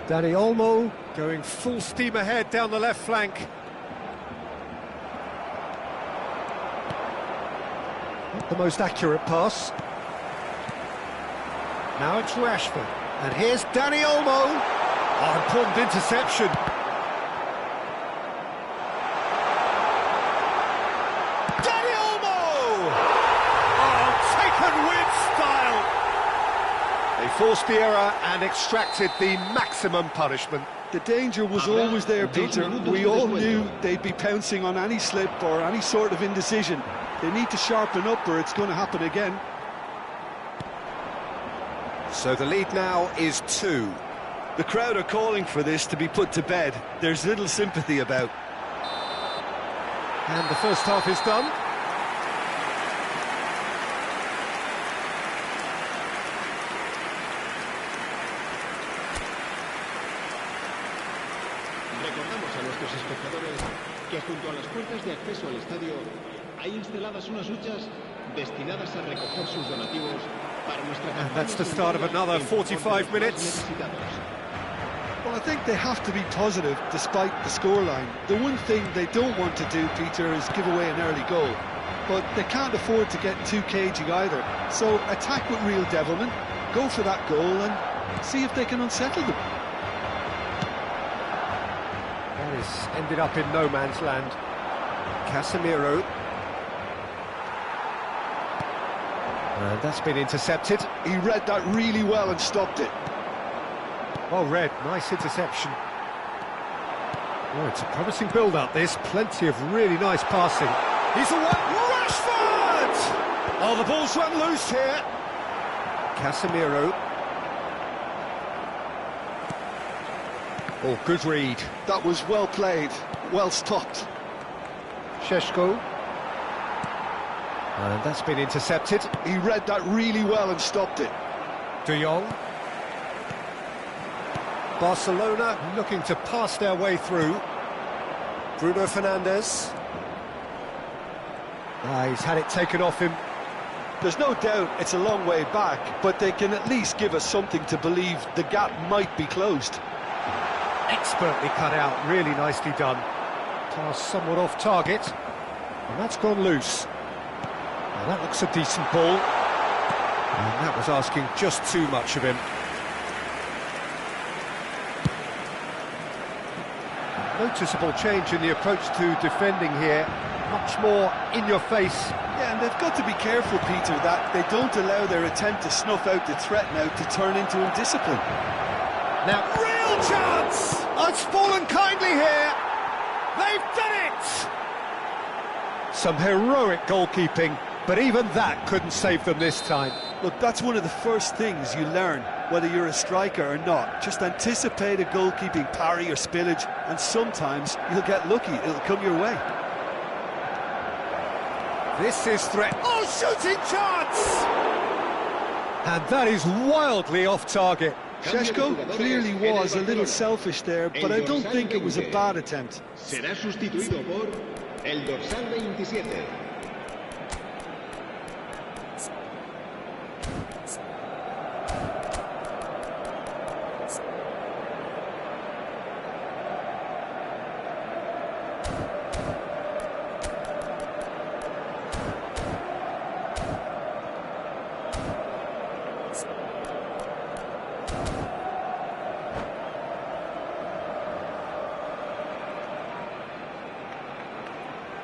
Dani Olmo. Going full steam ahead down the left flank. Not the most accurate pass. Now it's Rashford. And here's Dani Olmo. Oh, important interception. Dani Olmo! Oh, taken with style. They forced the error and extracted the maximum punishment. The danger was always there, Peter. We all knew they'd be pouncing on any slip or any sort of indecision. They need to sharpen up or it's going to happen again. So the lead now is 2. The crowd are calling for this to be put to bed. There's little sympathy about. And the first half is done. Recordamos a nuestros espectadores que junto a las puertas de acceso al estadio hay instaladas unas huchas destinadas a recoger sus donativos para nuestra campaña. And that's the start of another 45 minutes. Well, I think they have to be positive despite the scoreline. The one thing they don't want to do, Peter, is give away an early goal. But they can't afford to get too cagey either. So attack with real devilment, go for that goal and see if they can unsettle them. That has ended up in no man's land. Casemiro. And that's been intercepted. He read that really well and stopped it. Well read, nice interception. Oh, it's a promising build-up, this. Plenty of really nice passing. He's away. Rashford! Oh, the ball's run loose here. Casemiro. Oh, good read. That was well played, well stopped. Šeško. And that's been intercepted. He read that really well and stopped it. De Jong. Barcelona looking to pass their way through. Bruno Fernandes. He's had it taken off him. There's no doubt it's a long way back, but they can at least give us something to believe the gap might be closed. Expertly cut out, really nicely done. Pass somewhat off target. And that's gone loose. Now that looks a decent ball. And that was asking just too much of him. Noticeable change in the approach to defending here. Much more in your face. Yeah, and they've got to be careful, Peter, that they don't allow their attempt to snuff out the threat now to turn into indiscipline. Now, real chance! Oh, it's fallen kindly here. They've done it! Some heroic goalkeeping, but even that couldn't save them this time. Look, that's one of the first things you learn, whether you're a striker or not. Just anticipate a goalkeeping parry or spillage, and sometimes you'll get lucky. It'll come your way. This is threat. Oh, shooting chance! And that is wildly off target. Šeško clearly was a little selfish there, but I don't think it was a bad attempt. Será sustituido por el dorsal 27.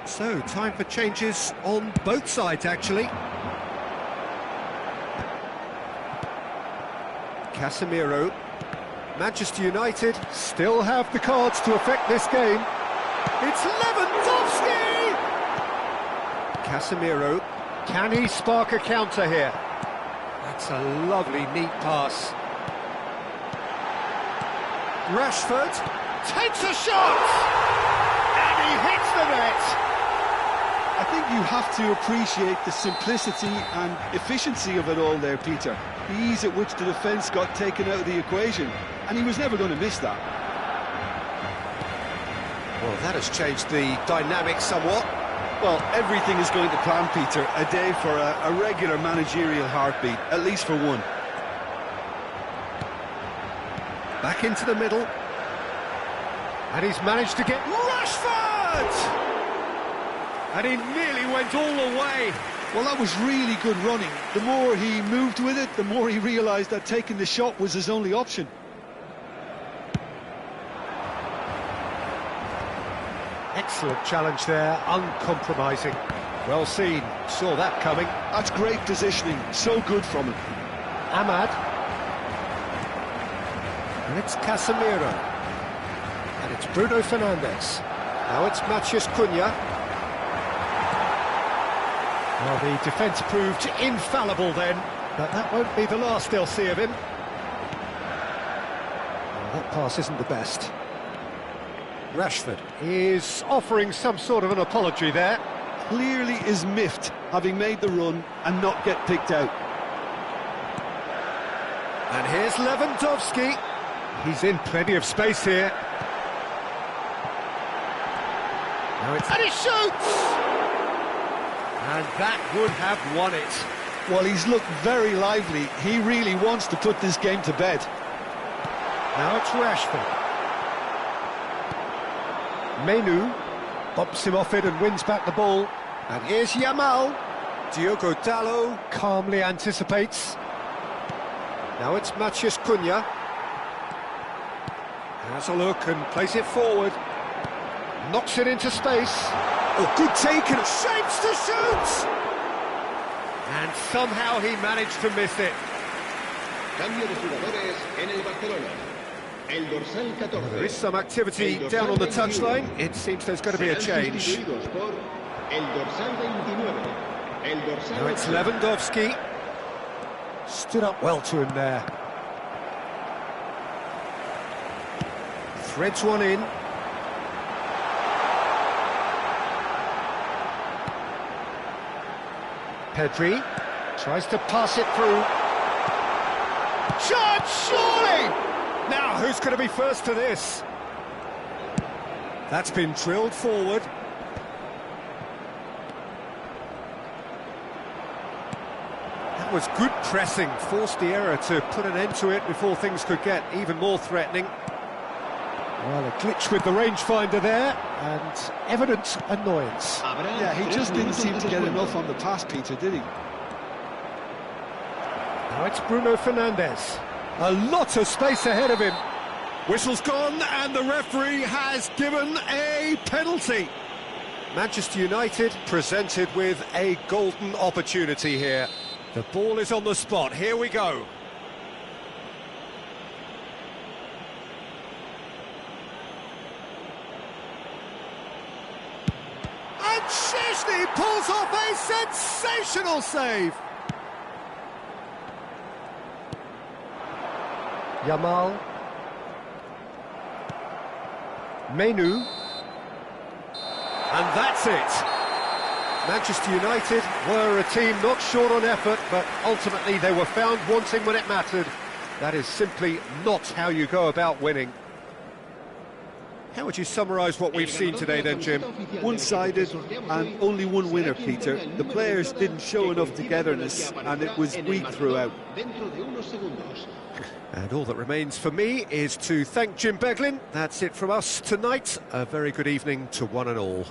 So, time for changes on both sides, actually. Casemiro. Manchester United still have the cards to affect this game. It's Lewandowski! Casemiro. Can he spark a counter here? That's a lovely, neat pass. Rashford takes a shot! And he hits the net! I think you have to appreciate the simplicity and efficiency of it all there, Peter. the ease at which the defence got taken out of the equation, and he was never going to miss that. Well, that has changed the dynamic somewhat. Well, everything is going to plan, Peter. A day for a regular managerial heartbeat, at least for one. Back into the middle. And he's managed to get Rashford! And he nearly went all the way. Well, that was really good running. The more he moved with it, the more he realised that taking the shot was his only option. Excellent challenge there, uncompromising. Well seen, saw that coming. That's great positioning, so good from him. Ahmad. And it's Casemiro. And it's Bruno Fernandes. Now it's Matheus Cunha. Well, the defence proved infallible then, but that won't be the last they'll see of him. Well, that pass isn't the best. Rashford is offering some sort of an apology there. Clearly is miffed, having made the run and not get picked out. And here's Lewandowski. He's in plenty of space here. Now it's... And he shoots! And that would have won it. Well, he's looked very lively. He really wants to put this game to bed. Now it's Rashford. Menu bumps him off it and wins back the ball. And here's Yamal. Diogo Dalot calmly anticipates. Now it's Matheus Cunha. Has a look and plays it forward. Knocks it into space. Oh, good take and shapes to shoot! And somehow he managed to miss it. Cambio de jugadores en el Barcelona. El dorsal 14. There is some activity down on the touchline. It seems there's going to be a change. Now it's Lewandowski. Stood up well to him there. Threads one in. Pedri tries to pass it through. Shot, surely! Now, who's going to be first to this? That's been drilled forward. That was good pressing, forced the error to put an end to it before things could get even more threatening. Well, a glitch with the rangefinder there, and evident annoyance. Yeah, he just didn't seem to get enough on the pass, Peter, did he? Now it's Bruno Fernandes. A lot of space ahead of him. Whistle's gone, and the referee has given a penalty. Manchester United presented with a golden opportunity here. The ball is on the spot. Here we go. And Szczęsny pulls off a sensational save. Yamal. Menu. And that's it. Manchester United were a team not short on effort, but ultimately they were found wanting when it mattered. That is simply not how you go about winning. How would you summarise what we've seen today then, Jim? One-sided and only one winner, Peter. The players didn't show enough togetherness and it was weak throughout. And all that remains for me is to thank Jim Beglin. That's it from us tonight. A very good evening to one and all.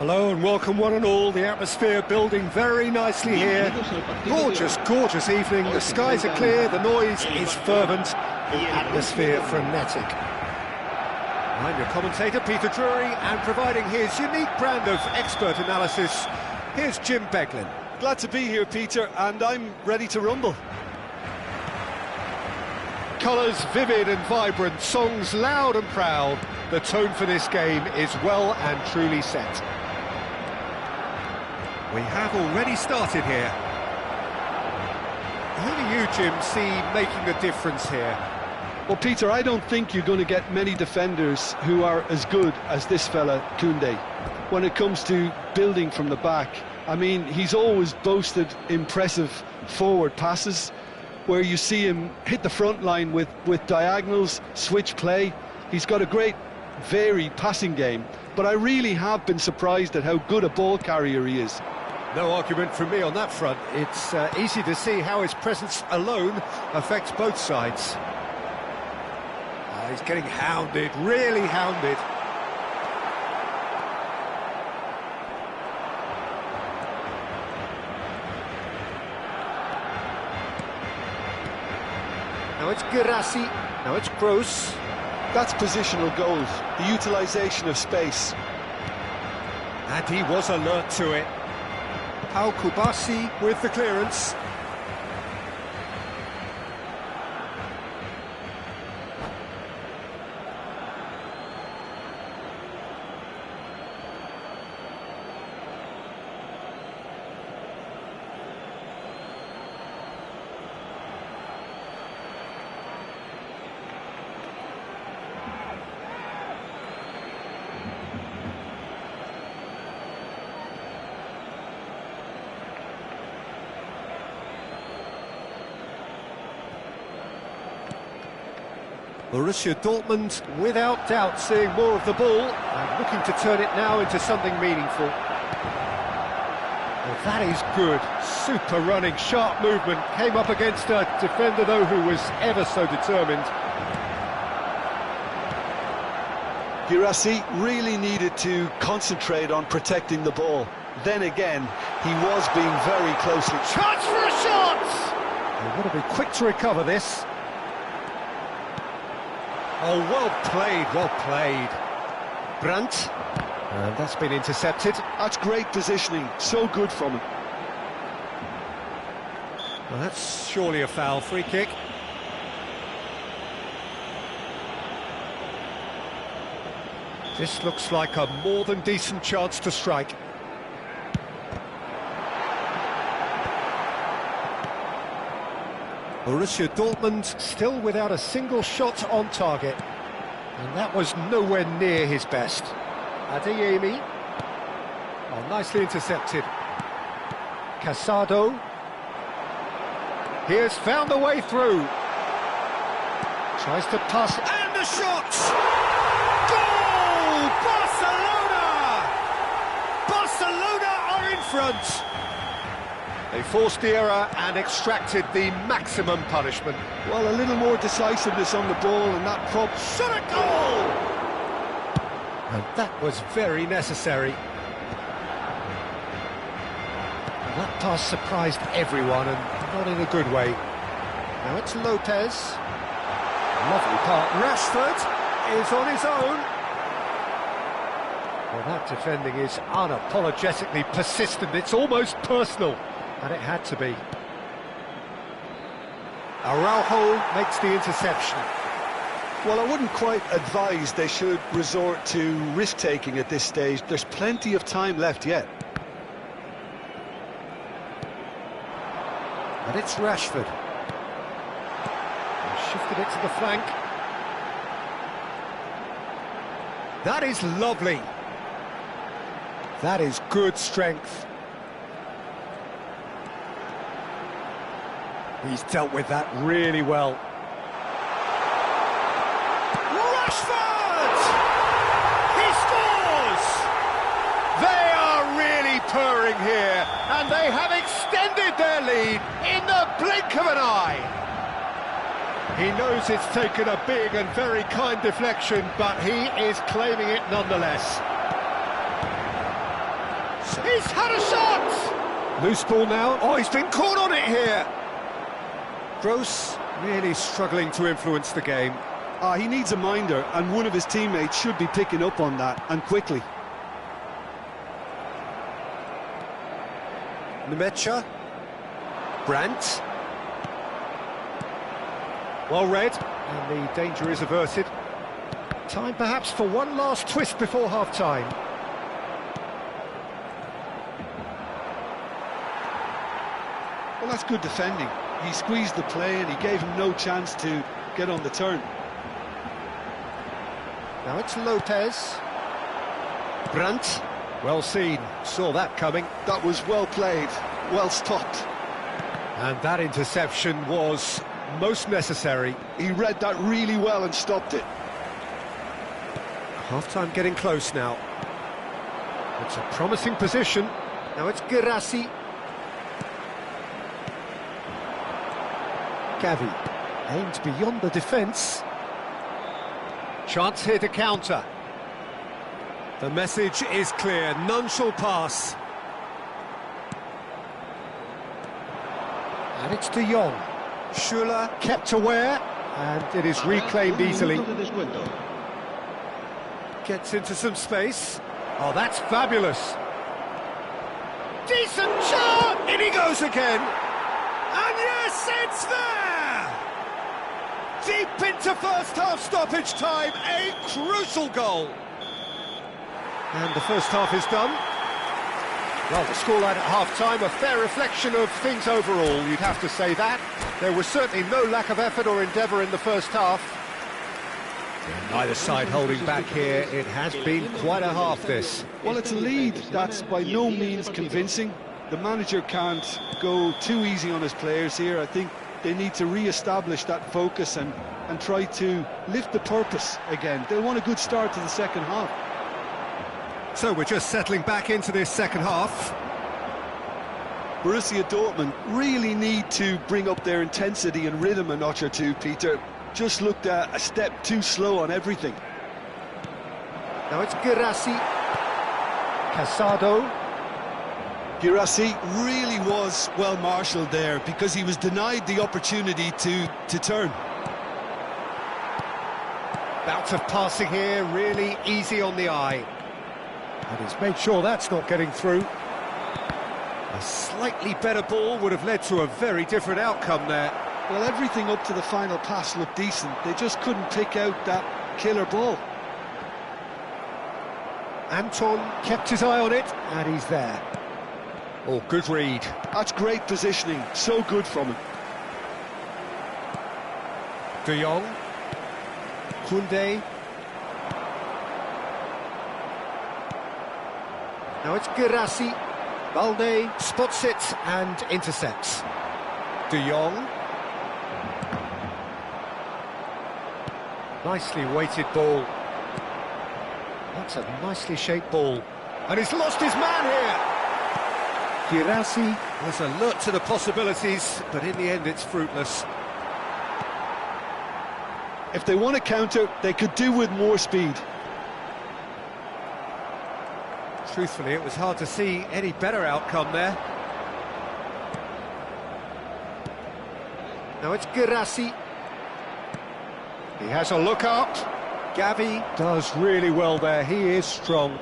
Hello and welcome one and all. The atmosphere building very nicely here. Gorgeous, gorgeous evening. The skies are clear, the noise is fervent, the atmosphere frenetic. I'm your commentator, Peter Drury, and providing his unique brand of expert analysis, here's Jim Beglin. Glad to be here, Peter, and I'm ready to rumble. Colours vivid and vibrant, songs loud and proud. The tone for this game is well and truly set. We have already started here. Who do you, Jim, see making a difference here? Well, Peter, I don't think you're going to get many defenders who are as good as this fella, Koundé. When it comes to building from the back, I mean, he's always boasted impressive forward passes, where you see him hit the front line with diagonals, switch play. He's got a great, varied passing game, but I really have been surprised at how good a ball carrier he is. No argument from me on that front. It's easy to see how his presence alone affects both sides. He's getting hounded, really hounded. Now it's Girassi, now it's Gross. That's positional goals, the utilisation of space. And he was alert to it. Pau Kubasi with the clearance. Borussia Dortmund, without doubt, seeing more of the ball and looking to turn it now into something meaningful. Well, that is good. Super running, sharp movement. Came up against a defender, though, who was ever so determined. Girassi really needed to concentrate on protecting the ball. Then again, he was being very closely. Chance for a shot! They've got to be quick to recover this. Oh, well played, well played. Brandt, and that's been intercepted. That's great positioning, so good from him. Well, that's surely a foul, free kick. This looks like a more than decent chance to strike. Borussia Dortmund still without a single shot on target. And that was nowhere near his best. Adeyemi. Oh, nicely intercepted. Casado. He has found the way through. Tries to pass. And the shot! Goal! Barcelona! Barcelona are in front. They forced the error and extracted the maximum punishment. Well, a little more decisiveness on the ball and that shot a goal! And that was very necessary. And that pass surprised everyone, and not in a good way. Now it's Lopez. Lovely part. Rashford is on his own. Well, that defending is unapologetically persistent. It's almost personal. And it had to be. Araujo makes the interception. Well, I wouldn't quite advise they should resort to risk-taking at this stage. There's plenty of time left yet. And it's Rashford. Shifted it to the flank. That is lovely. That is good strength. He's dealt with that really well. Rashford! He scores! They are really purring here, and they have extended their lead in the blink of an eye. He knows it's taken a big and very kind deflection, but he is claiming it nonetheless. He's had a shot! Loose ball now. Oh, he's been caught on it here. Gross really struggling to influence the game. He needs a minder, and one of his teammates should be picking up on that, and quickly. Nemecha. Brandt. Well read, and the danger is averted. Time perhaps for one last twist before half-time. Well, that's good defending. He squeezed the play and he gave him no chance to get on the turn. Now it's Lopez. Brandt. Well seen, saw that coming. That was well played, well stopped. And that interception was most necessary. He read that really well and stopped it. Half-time getting close now. It's a promising position. Now it's Girassi. Gavi aimed beyond the defence. Chance here to counter. The message is clear, none shall pass. And it's De Jong. Schuller kept aware, and it is reclaimed easily. Gets into some space. Oh, that's fabulous. Decent shot! In he goes again. And yes, it's there! Deep into first half stoppage time, a crucial goal. And the first half is done. Well, the scoreline at half-time, a fair reflection of things overall, you'd have to say that. There was certainly no lack of effort or endeavour in the first half. Neither side holding back here. It has been quite a half, this. Well, it's a lead that's by no means convincing. The manager can't go too easy on his players here. I think they need to re-establish that focus and try to lift the purpose again. They want a good start to the second half. So we're just settling back into this second half. Borussia Dortmund really need to bring up their intensity and rhythm a notch or two, Peter. Just looked a step too slow on everything. Now it's Girassi. Casado. Girassi really was well marshalled there because he was denied the opportunity to turn. Bout of passing here, really easy on the eye. And he's made sure that's not getting through. A slightly better ball would have led to a very different outcome there. Well, everything up to the final pass looked decent. They just couldn't pick out that killer ball. Anton kept his eye on it, and he's there. Oh, good read. That's great positioning. So good from him. De Jong. Koundé. Now it's Girassi. Balde spots it and intercepts. De Jong. Nicely weighted ball. That's a nicely shaped ball. And he's lost his man here. Girassi was alert to the possibilities, but in the end it's fruitless. If they want to counter, they could do with more speed. Truthfully, it was hard to see any better outcome there. Now it's Girassi. He has a look up. Gavi does really well there. He is strong.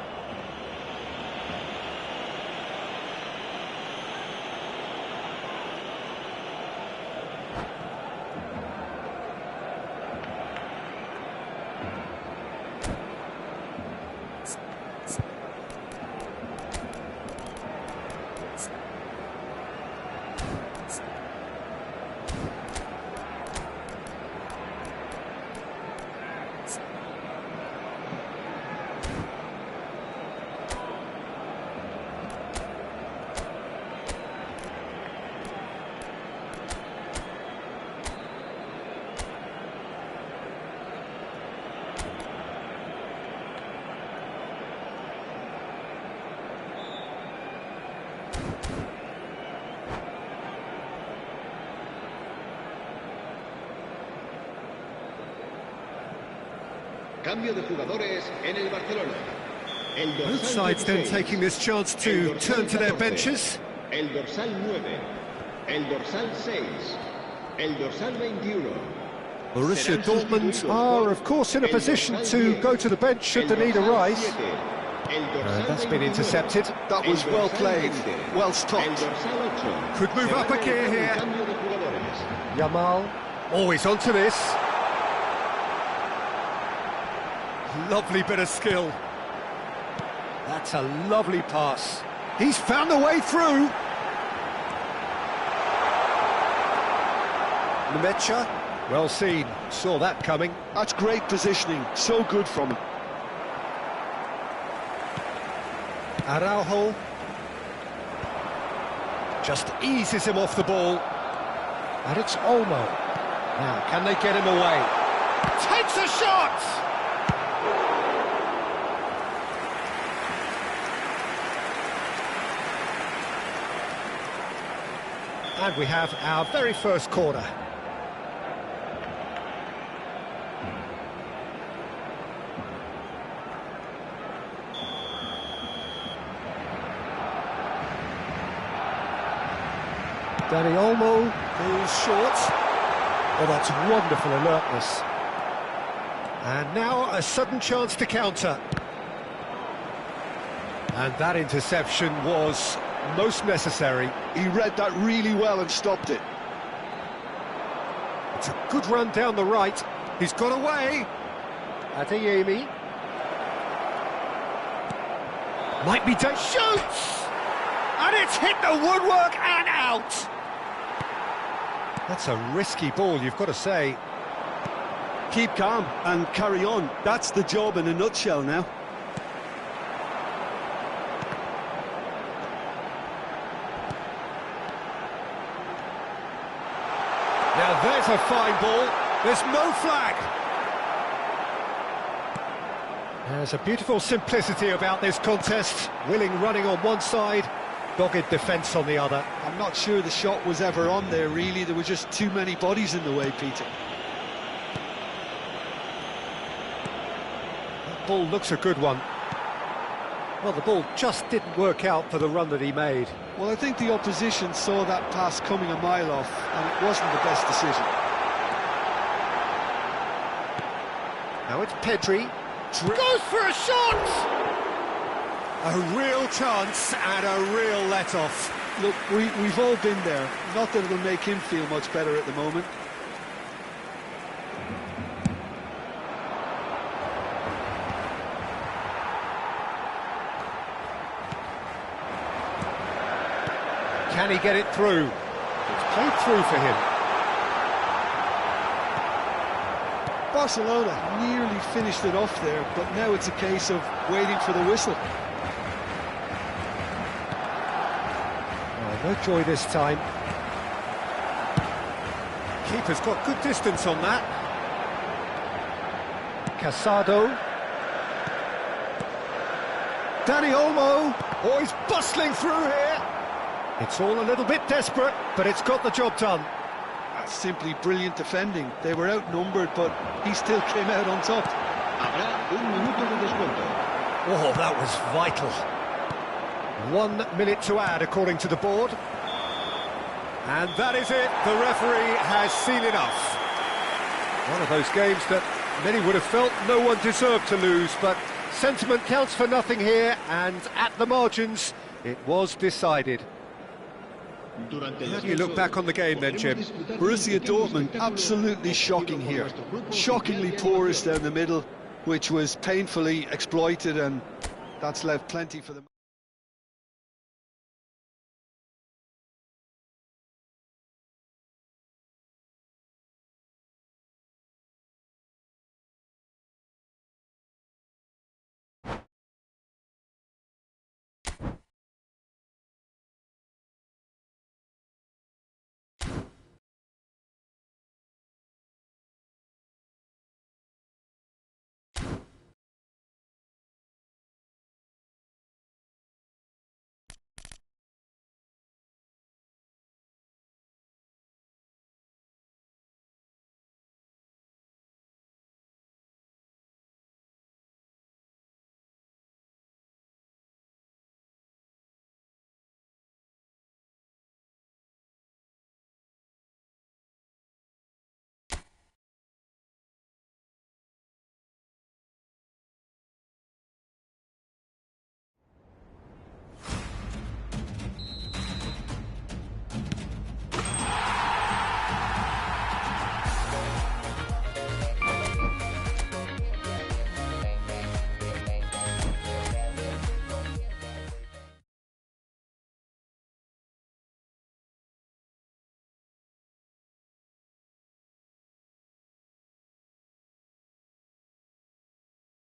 Cambio de jugadores en el Barcelona. Both sides then taking this chance to turn to their benches. El dorsal 9, el dorsal 6, el dorsal 21. Borussia Dortmund are, of course, in a position to go to the bench should the need arise. That's been intercepted. That was well played, well stopped. Could move up a gear here. Yamal, always onto this. Lovely bit of skill. That's a lovely pass. He's found a way through. Nemecha, well seen, saw that coming. That's great positioning, so good from him. Araujo just eases him off the ball. And it's Olmo. Now, can they get him away? Takes a shot! And we have our very first corner. Dani Olmo goes short. Oh, that's wonderful alertness. And now a sudden chance to counter. And that interception was most necessary. He read that really well and stopped it. It's a good run down the right. He's got away. Adeyemi. Might be done. Shoots! And it's hit the woodwork and out. That's a risky ball, you've got to say. Keep calm and carry on. That's the job in a nutshell now. Now there's a fine ball. There's no flag. There's a beautiful simplicity about this contest. Willing running on one side, dogged defence on the other. I'm not sure the shot was ever on there, really. There were just too many bodies in the way, Peter. That ball looks a good one. Well, the ball just didn't work out for the run that he made. Well, I think the opposition saw that pass coming a mile off, and it wasn't the best decision. Now it's Pedri. Goes for a shot! A real chance and a real let-off. Look, we've all been there. Not that it'll make him feel much better at the moment. Can he get it through? It's played through for him. Barcelona nearly finished it off there, but now it's a case of waiting for the whistle. Oh, no joy this time. Keeper's got good distance on that. Casado. Dani Olmo. Oh, he's bustling through here. It's all a little bit desperate, but it's got the job done. That's simply brilliant defending. They were outnumbered, but he still came out on top. Habrá un minuto de descuento. Oh, that was vital. 1 minute to add, according to the board. And that is it. The referee has seen enough. One of those games that many would have felt no one deserved to lose, but sentiment counts for nothing here, and at the margins, it was decided. How do you look back on the game then, Jim? Borussia Dortmund, absolutely shocking here. Shockingly porous down the middle, which was painfully exploited, and that's left plenty for them.